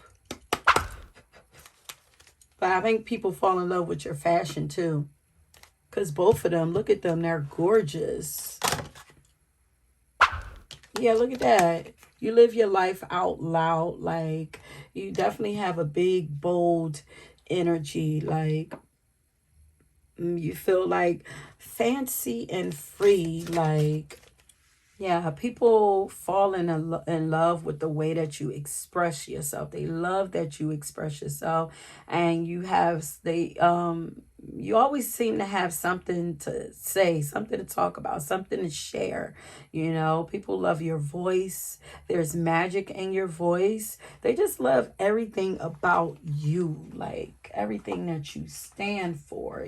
But I think people fall in love with your fashion too. Because both of them, look at them, they're gorgeous. Yeah, look at that. You live your life out loud. Like, you definitely have a big, bold energy. Like, you feel like fancy and free. Like, yeah, people fall in love with the way that you express yourself. They love that you express yourself, and you always seem to have something to say, something to talk about, something to share. You know, people love your voice. There's magic in your voice. They just love everything about you, like everything that you stand for.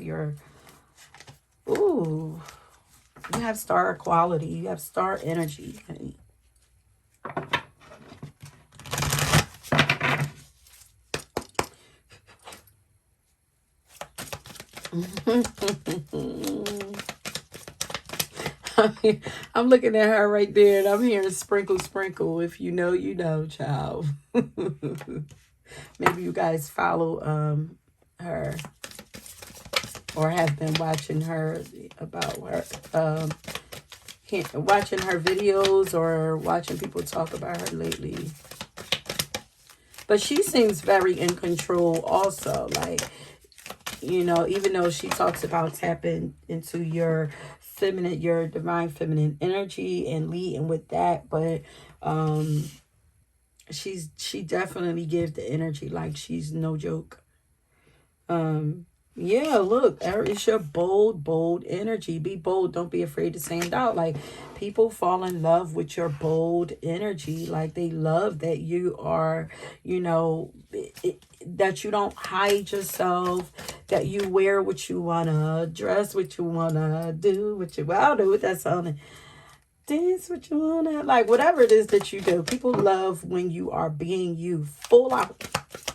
Ooh. You have star quality. You have star energy, honey. I'm looking at her right there, and I'm hearing sprinkle, sprinkle. If you know, you know, child. Maybe you guys follow her or have been watching her about her watching her videos or watching people talk about her lately. But she seems very in control also. Like, you know, even though she talks about tapping into your feminine, your divine feminine energy and leading with that, but she definitely gives the energy like she's no joke. Yeah, look, it's your bold energy. Be bold. Don't be afraid to stand out. Like, people fall in love with your bold energy. Like, they love that you are, you know, that you don't hide yourself, that you wear what you want to, dress what you want to, do what you want to do with that song. Dance what you want to, like, whatever it is that you do. People love when you are being you full out.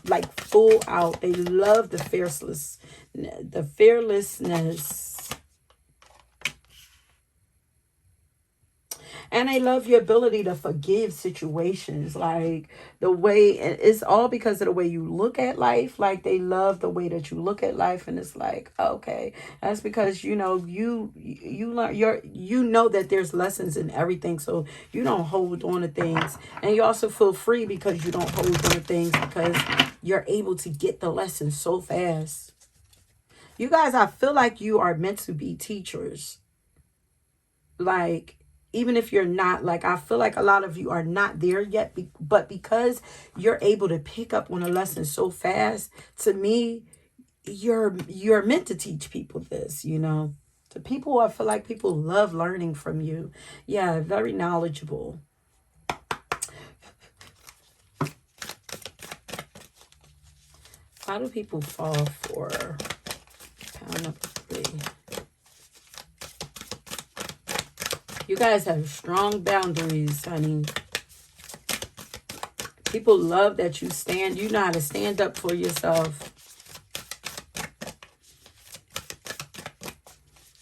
Like full out. They love the fearlessness. And they love your ability to forgive situations. Like the way, it's all because of the way you look at life. Like they love the way that you look at life. And it's like, okay, that's because, you know, you learn you know that there's lessons in everything. So you don't hold on to things. And you also feel free because you don't hold on to things, because you're able to get the lesson so fast. You guys, I feel like you are meant to be teachers. Like, even if you're not, like, I feel like a lot of you are not there yet, but because you're able to pick up on a lesson so fast, to me, you're meant to teach people this, you know. To people, I feel like people love learning from you. Yeah, very knowledgeable. How do people fall for pound of three? You guys have strong boundaries, honey. People love that you know how to stand up for yourself.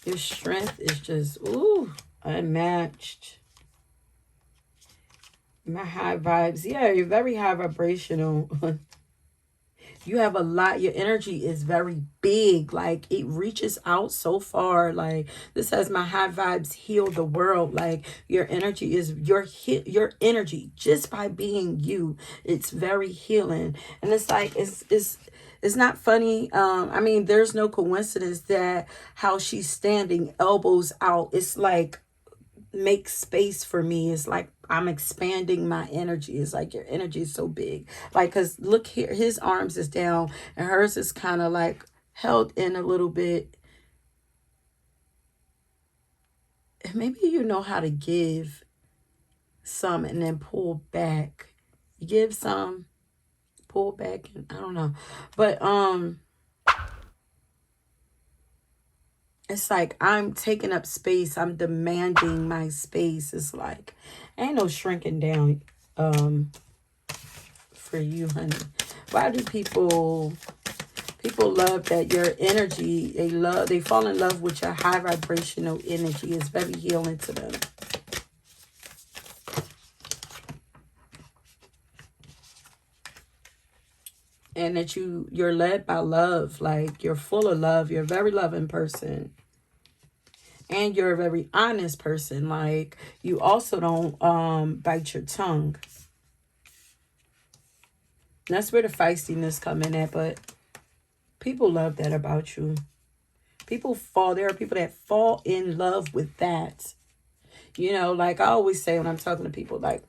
Your strength is just, ooh, unmatched. My high vibes. Yeah, you're very high vibrational. You have a lot. Your energy is very big. Like, it reaches out so far. Like, this says my high vibes heal the world. Like, your energy is your energy just by being you. It's very healing. And it's like, it's not funny. I mean, there's no coincidence that how she's standing elbows out. It's like, make space for me. It's like I'm expanding my energy. It's like your energy is so big. Like, because look here, his arms is down and hers is kind of like held in a little bit. And maybe you know how to give some and then pull back. You give some, pull back, and I don't know. But it's like I'm taking up space. I'm demanding my space. It's like ain't no shrinking down for you, honey. Why do people love that your energy, they fall in love with your high vibrational energy. It's very healing to them. And that you're led by love. Like, you're full of love. You're a very loving person. And you're a very honest person. Like, you also don't bite your tongue. That's where the feistiness come in at, but people love that about you. There are people that fall in love with that. You know, like I always say when I'm talking to people, like,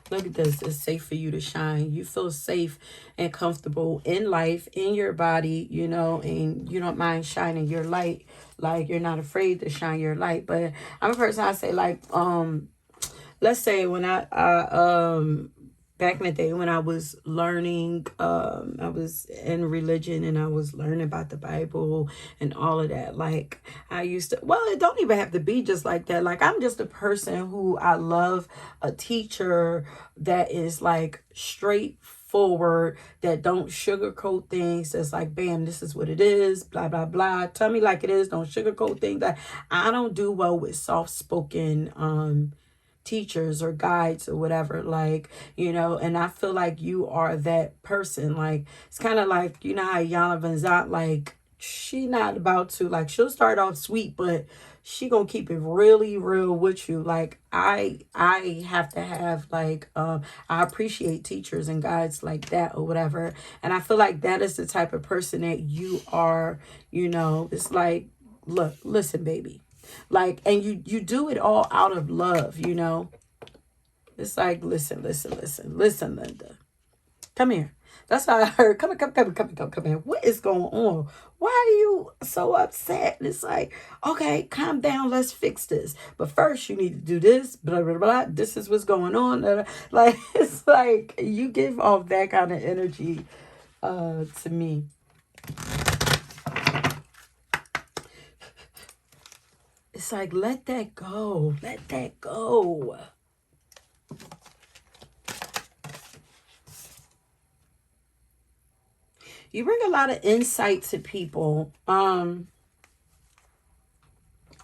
look at this. It's safe for you to shine. You feel safe and comfortable in life, in your body, you know, and you don't mind shining your light. Like, you're not afraid to shine your light. But I'm a person, I say, like, let's say when back in the day when I was learning, I was in religion and I was learning about the Bible and all of that. Like, I used to, well, it don't even have to be just like that. Like, I'm just a person who, I love a teacher that is like straightforward, that don't sugarcoat things. That's like, bam, this is what it is, blah, blah, blah. Tell me like it is. Don't sugarcoat things. That I don't do well with soft-spoken, teachers or guides or whatever, like, you know. And I feel like you are that person. Like, it's kind of like, you know how Yana Van Zant, like, she not about to, like, she'll start off sweet, but she gonna keep it really real with you. Like, I have to have, like, I appreciate teachers and guides like that or whatever. And I feel like that is the type of person that you are. You know, it's like, look, listen, baby. Like, and you do it all out of love, you know. It's like, listen, Linda. Come here. That's what I heard. Come here. What is going on? Why are you so upset? And it's like, okay, calm down. Let's fix this. But first, you need to do this. Blah, blah, blah. This is what's going on. Like, it's like you give off that kind of energy to me. It's like, let that go. Let that go. You bring a lot of insight to people.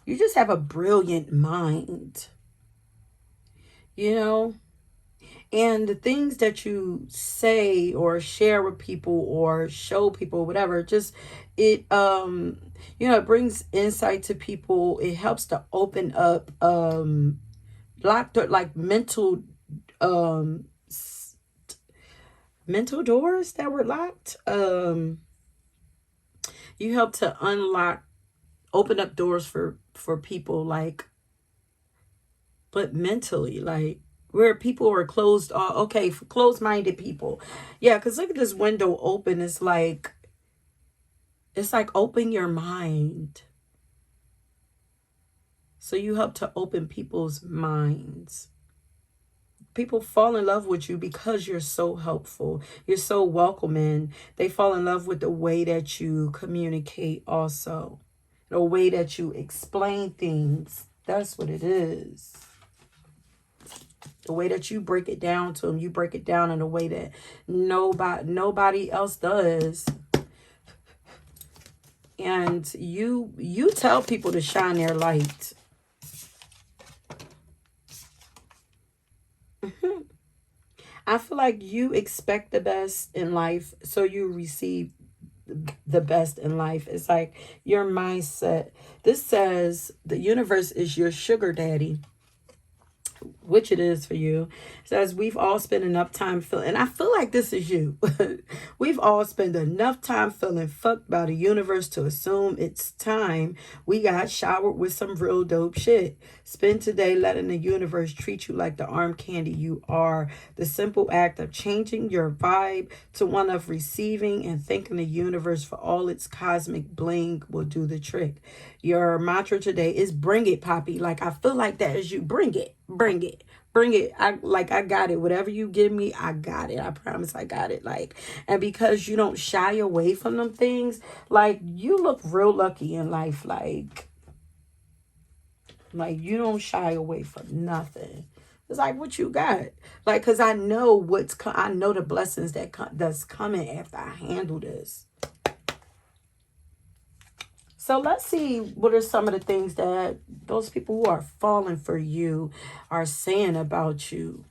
You just have a brilliant mind, you know? And the things that you say or share with people or show people, whatever, just it it brings insight to people. It helps to open up locked like um mental doors that were locked. You help to open up doors for people, like, but mentally, like, where people are closed okay, for closed-minded people. Yeah, because look at this window open. It's like open your mind. So you help to open people's minds. People fall in love with you because you're so helpful. You're so welcoming. They fall in love with the way that you communicate also. The way that you explain things. That's what it is. The way that you break it down to them, you break it down in a way that nobody else does. And you tell people to shine their light. I feel like you expect the best in life, so you receive the best in life. It's like your mindset. This says the universe is your sugar daddy, which it is for you. It says we've all spent enough time feeling, and I feel like this is you. We've all spent enough time feeling fucked by the universe to assume it's time we got showered with some real dope shit. Spend today letting the universe treat you like the arm candy you are. The simple act of changing your vibe to one of receiving and thanking the universe for all its cosmic bling will do the trick. Your mantra today is bring it, Poppy. Like, I feel like that is you. Bring it. Bring it. Bring it. I got it. Whatever you give me, I got it. I promise I got it. Like, and because you don't shy away from them things, like, you look real lucky in life. Like you don't shy away from nothing. It's like, what you got? Like, because I know I know the blessings that's coming after I handle this. So let's see what are some of the things that those people who are falling for you are saying about you.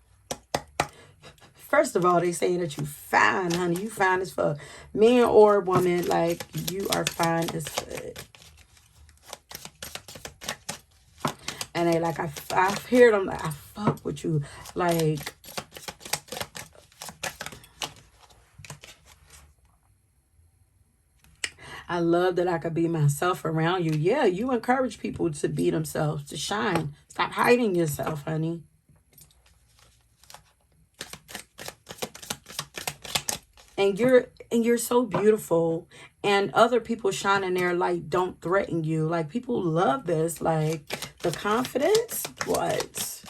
First of all, they saying that you fine, honey. You fine as fuck. Man or woman, like, you are fine as fuck. And they like, I hear them like, I fuck with you. Like, I love that I could be myself around you. Yeah, you encourage people to be themselves, to shine. Stop hiding yourself, honey. And you're so beautiful. And other people shining their light don't threaten you. Like, people love this. Like, the confidence. What?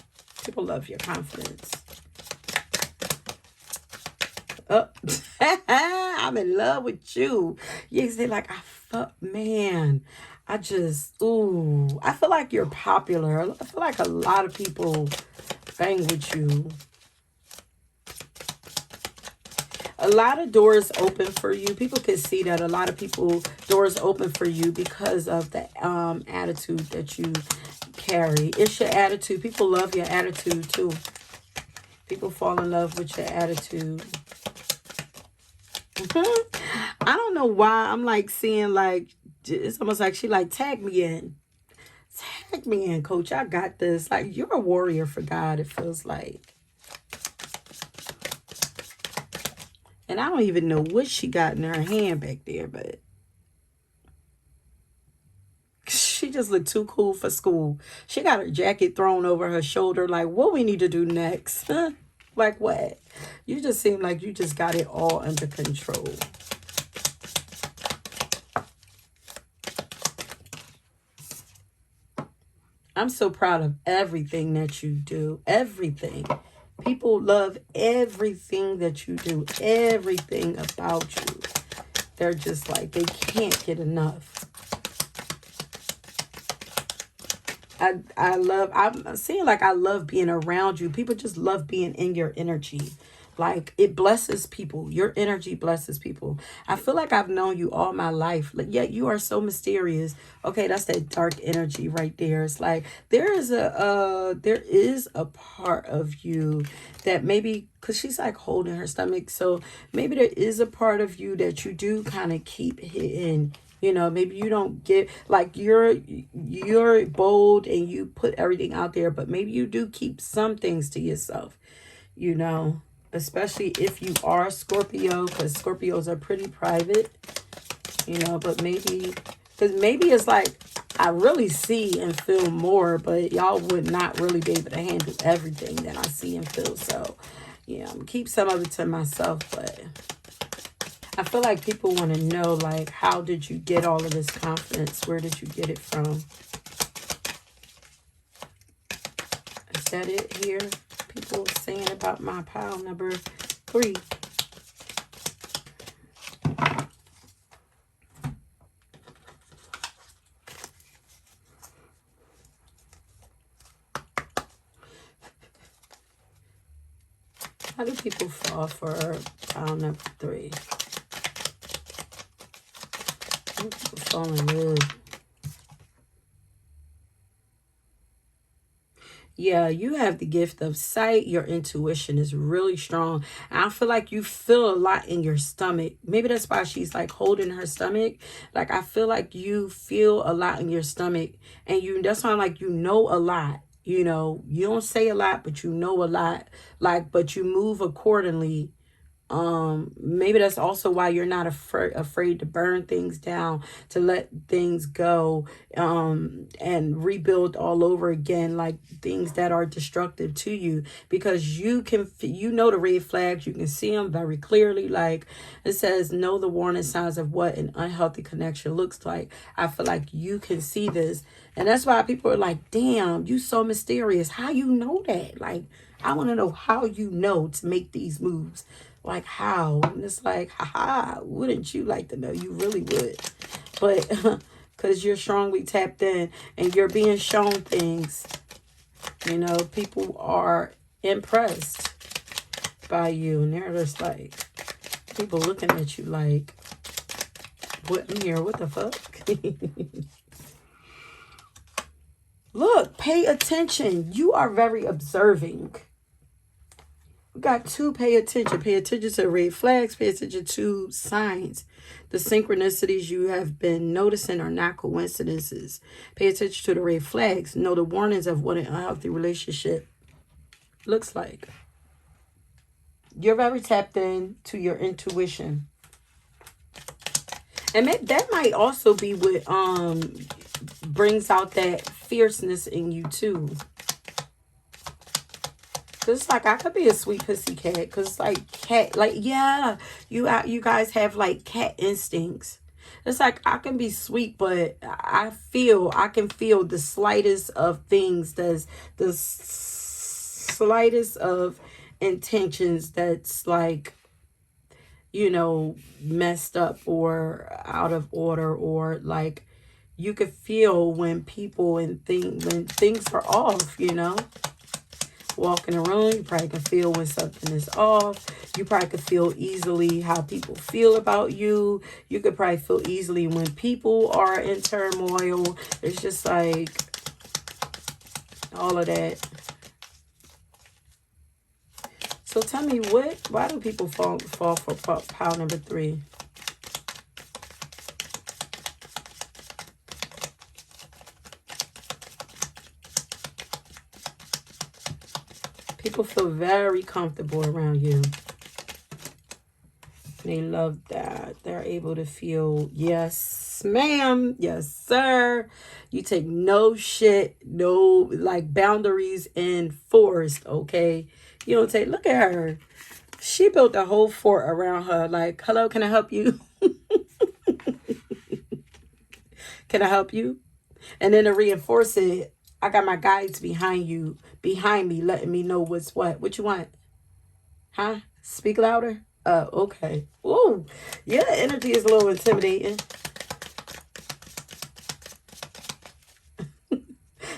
People love your confidence. Oh, I'm in love with you. You say like, man, I feel like you're popular. I feel like a lot of people bang with you. A lot of doors open for you. People can see that a lot of doors open for you because of the attitude that you carry. It's your attitude. People love your attitude too. People fall in love with your attitude. I don't know why I'm like seeing like, it's almost like she like, tag me in, coach. I got this. Like, you're a warrior for God, it feels like. And I don't even know what she got in her hand back there, but she just looked too cool for school. She got her jacket thrown over her shoulder. Like, what we need to do next? Like, what? You just seem like you just got it all under control. I'm so proud of everything that you do. Everything. People love everything that you do. Everything about you. They're just like, they can't get enough. I'm seeing like I love being around you. People just love being in your energy. Like, it blesses people. Your energy blesses people. I feel like I've known you all my life. Like, yet you are so mysterious. Okay, that's that dark energy right there. It's like there is a part of you that maybe, because she's like holding her stomach, so maybe there is a part of you that you do kind of keep hidden. You know, maybe you don't get, like, you're bold and you put everything out there, but maybe you do keep some things to yourself, you know, especially if you are Scorpio, because Scorpios are pretty private, you know. But maybe, because maybe it's like I really see and feel more, but y'all would not really be able to handle everything that I see and feel. So yeah, I'm gonna keep some of it to myself, but I feel like people want to know, like, how did you get all of this confidence? Where did you get it from? Is that it here? People saying about my pile number 3. How do people fall for pile number 3? How do people fall in love? Yeah, you have the gift of sight. Your intuition is really strong. I feel like you feel a lot in your stomach. Maybe that's why she's like holding her stomach. Like, I feel like you feel a lot in your stomach, and that's why, like, you know a lot. You know, you don't say a lot, but you know a lot. Like, but you move accordingly. Maybe that's also why you're not afraid to burn things down, to let things go, and rebuild all over again, like things that are destructive to you, because you know the red flags, you can see them very clearly. Like it says, know the warning signs of what an unhealthy connection looks like. I feel like you can see this, and that's why people are like, damn, you so mysterious. How you know that? Like, I want to know how you know to make these moves. Like, how? And it's like, haha, wouldn't you like to know? You really would. But because you're strongly tapped in and you're being shown things, you know, people are impressed by you. And they're just like, people looking at you like, what in here? What the fuck? Look, pay attention. You are very observing. We got 2, pay attention. Pay attention to red flags. Pay attention to signs. The synchronicities you have been noticing are not coincidences. Pay attention to the red flags. Know the warnings of what an unhealthy relationship looks like. You're very tapped in to your intuition. And that might also be what brings out that fierceness in you too. Cause it's like, I could be a sweet pussy cat. Cause like cat, like, yeah, you guys have like cat instincts. It's like, I can be sweet, but I can feel the slightest of things. That's the slightest of intentions that's like, you know, messed up or out of order, or like you could feel when people and when things are off, you know. Walking around, you probably can feel when something is off. You probably could feel easily how people feel about you. You could probably feel easily when people are in turmoil. It's just like all of that. So tell me, why do people fall for pile number 3? People feel very comfortable around you. They love that. They're able to feel, yes, ma'am. Yes, sir. You take no shit, no like boundaries enforced, okay? You don't take, look at her. She built a whole fort around her. Like, hello, can I help you? Can I help you? And then to reinforce it, I got my guides behind me, letting me know what's what. What you want? Huh? Speak louder? Okay. Ooh, yeah, the energy is a little intimidating.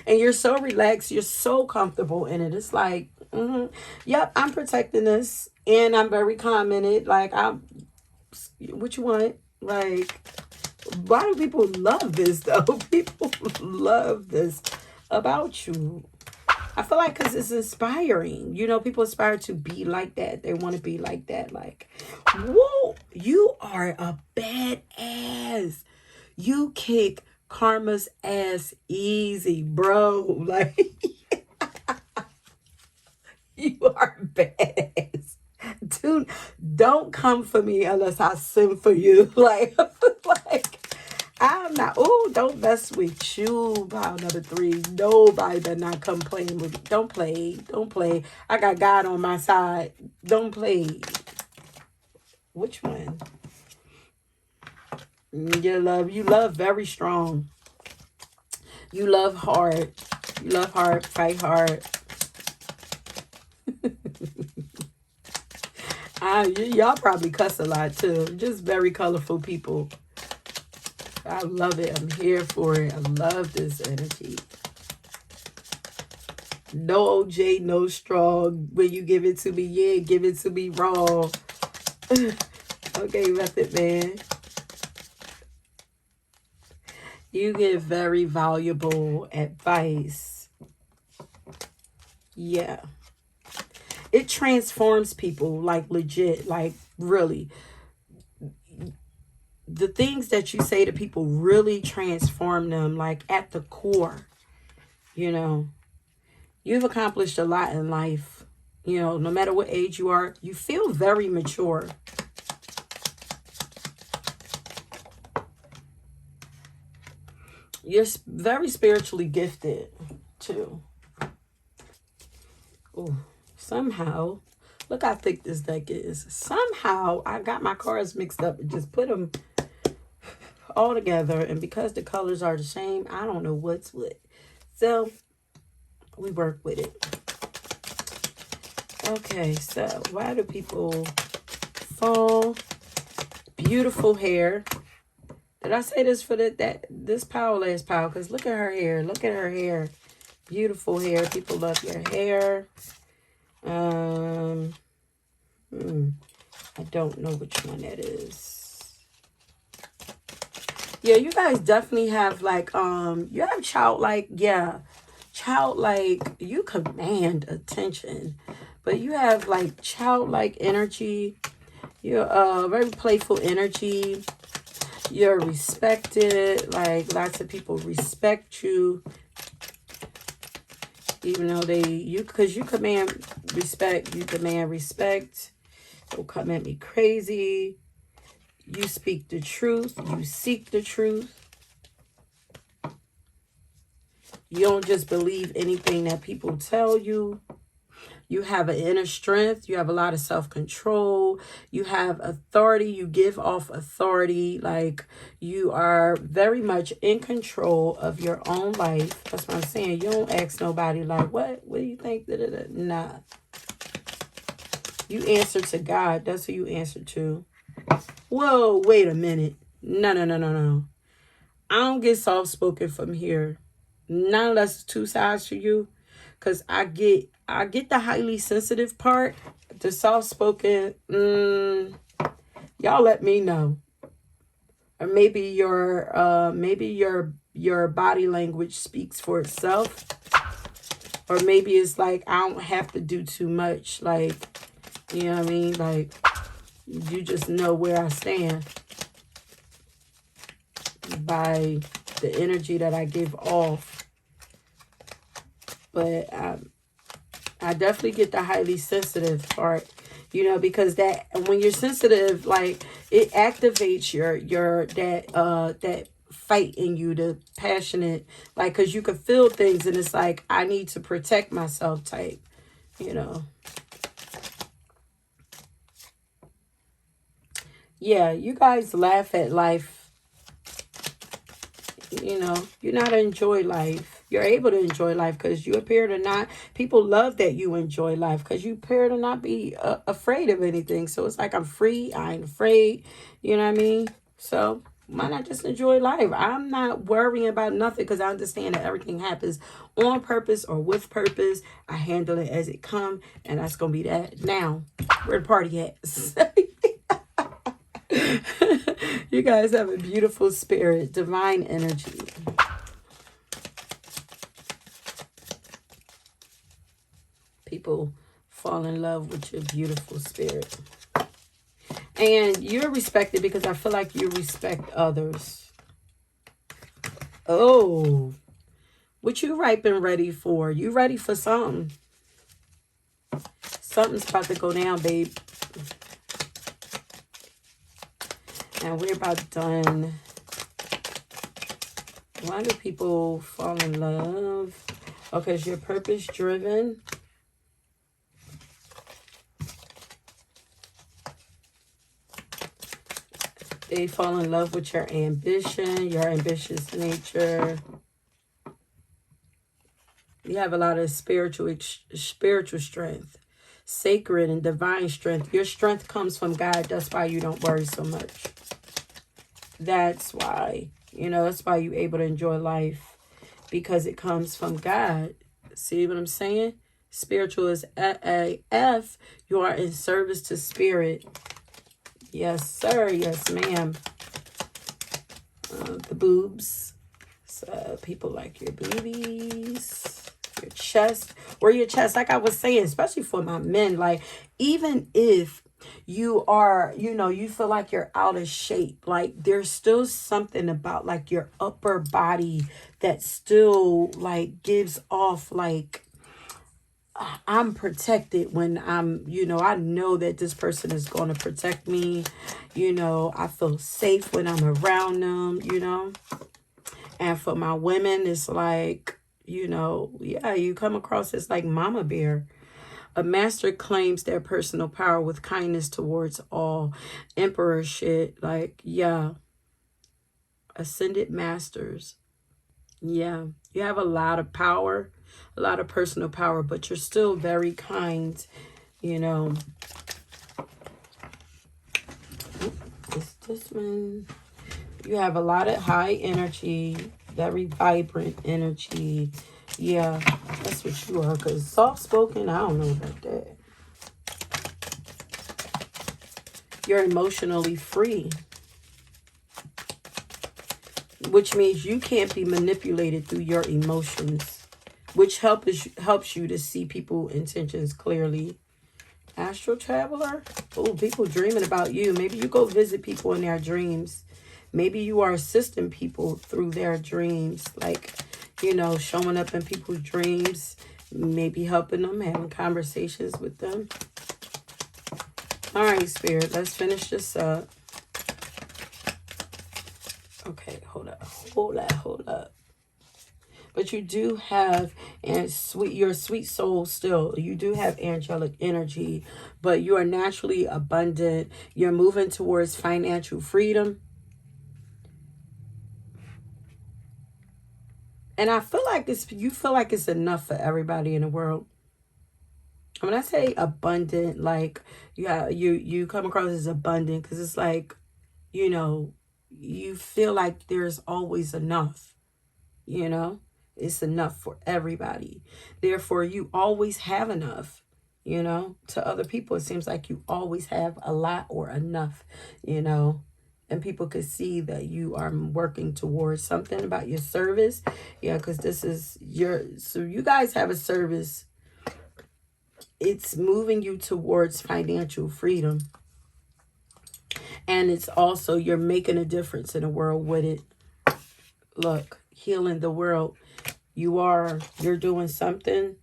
And you're so relaxed. You're so comfortable in it. It's like, Yep, I'm protecting this, and I'm very calm in it. Like, what you want? Like, why do people love this though? People love this about you. I feel like because it's inspiring. You know, people aspire to be like that. They want to be like that. Like, whoa, you are a badass. You kick karma's ass easy, bro. Like, you are badass. Dude, don't come for me unless I send for you. Like, like I'm not. Oh, don't mess with you. Pile number 3. Nobody better not come playing with me. Don't play. Don't play. I got God on my side. Don't play. Which one? You love very strong. You love hard. You love hard. Fight hard. Y'all probably cuss a lot too. Just very colorful people. I love it. I'm here for it. I love this energy. No OJ, no straw. When you give it to me, yeah, give it to me raw. Okay, Method Man. You give very valuable advice. Yeah. It transforms people, like legit, like really. The things that you say to people really transform them, like at the core. You know, you've accomplished a lot in life. You know, no matter what age you are, you feel very mature. You're very spiritually gifted, too. Oh, somehow, look how thick this deck is. Somehow, I got my cards mixed up and just put them all together. And because the colors are the same, I don't know what's what. So, we work with it. Okay, so why do people fall? Beautiful hair. Did I say this for this powerless power? Because look at her hair. Look at her hair. Beautiful hair. People love your hair. I don't know which one that is. Yeah, you guys definitely have like you have childlike, yeah. Childlike, you command attention. But you have like childlike energy. You're very playful energy. You're respected. Like lots of people respect you. Even though because you command respect. You demand respect. Don't come at me crazy. You speak the truth. You seek the truth. You don't just believe anything that people tell you. You have an inner strength. You have a lot of self-control. You have authority. You give off authority. Like you are very much in control of your own life. That's what I'm saying. You don't ask nobody like, what do you think? Nah. You answer to God. That's who you answer to. Whoa, wait a minute. No. I don't get soft-spoken from here. Not unless it's 2 sides for you. Because I get the highly sensitive part. The soft-spoken, y'all let me know. Or maybe your body language speaks for itself. Or maybe it's like I don't have to do too much. Like, you know what I mean? Like, you just know where I stand by the energy that I give off. But I definitely get the highly sensitive part, you know, because that when you're sensitive, like it activates that fight in you, the passionate, like, because you can feel things and it's like, I need to protect myself type, you know. Yeah, you guys laugh at life. You know, you're not enjoy life. You're able to enjoy life because you appear to not. People love that you enjoy life because you appear to not be afraid of anything. So it's like I'm free. I ain't afraid. You know what I mean? So Why not just enjoy life? I'm not worrying about nothing because I understand that everything happens on purpose or with purpose. I handle it as it come, and that's going to be that. Now, where the party at? You guys have a beautiful spirit, divine energy. People fall in love with your beautiful spirit. And you're respected because I feel like you respect others. Oh, what you ripe and ready for? You ready for something? Something's about to go down, babe. And we're about done. Why do people fall in love? Okay, because you're purpose driven. They fall in love with your ambition, your ambitious nature. You have a lot of spiritual strength, sacred and divine strength. Your strength comes from God. That's why you don't worry so much. That's why, that's why you're able to enjoy life, because it comes from God. See what I'm saying? Spiritual is AF. You are in service to spirit. Yes, sir. Yes, ma'am. The boobs. So people like your boobies, your chest, or your chest. Like I was saying, especially for my men, like even if you are, you feel like you're out of shape, like there's still something about like your upper body that still like gives off like, I'm protected when I'm, I know that this person is going to protect me. I feel safe when I'm around them, And for my women, it's like, yeah, you come across as like mama bear. A master claims their personal power with kindness towards all. Emperor shit, like, yeah. Ascended masters. Yeah, you have a lot of power, a lot of personal power, but you're still very kind, It's this one. You have a lot of high energy, very vibrant energy. Yeah, that's what you are, because soft-spoken, I don't know about that. You're emotionally free, which means you can't be manipulated through your emotions, which helps you to see people's intentions clearly. Astral traveler? Oh, people dreaming about you. Maybe you go visit people in their dreams. Maybe you are assisting people through their dreams, like, showing up in people's dreams, maybe helping them, having conversations with them. All right, Spirit, let's finish this up. Okay, hold up. But you do have your sweet soul still. You do have angelic energy, but you are naturally abundant. You're moving towards financial freedom. And I feel like you feel like it's enough for everybody in the world. When I say abundant, like, yeah, you come across as abundant because it's like, you feel like there's always enough, It's enough for everybody. Therefore, you always have enough, To other people, it seems like you always have a lot or enough, And people could see that you are working towards something about your service. Yeah, because this is so you guys have a service. It's moving you towards financial freedom. And it's also, you're making a difference in the world with it. Look, healing the world. You're doing something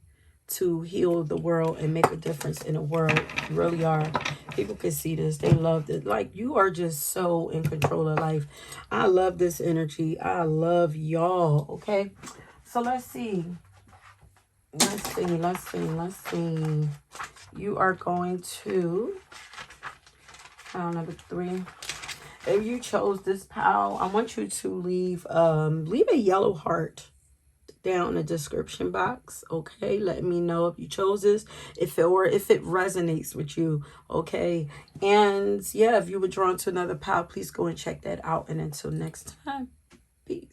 to heal the world and make a difference in the world. You really are. People can see this. They love it. Like, you are just so in control of life. I love this energy. I love y'all. Okay. So let's see. Let's see. You are going to pile number 3. If you chose this pile, I want you to leave a yellow heart. down in the description box. Okay, let me know if you chose this, if it resonates with you. Okay, and yeah, if you were drawn to another pile, please go and check that out. And until next time, peace.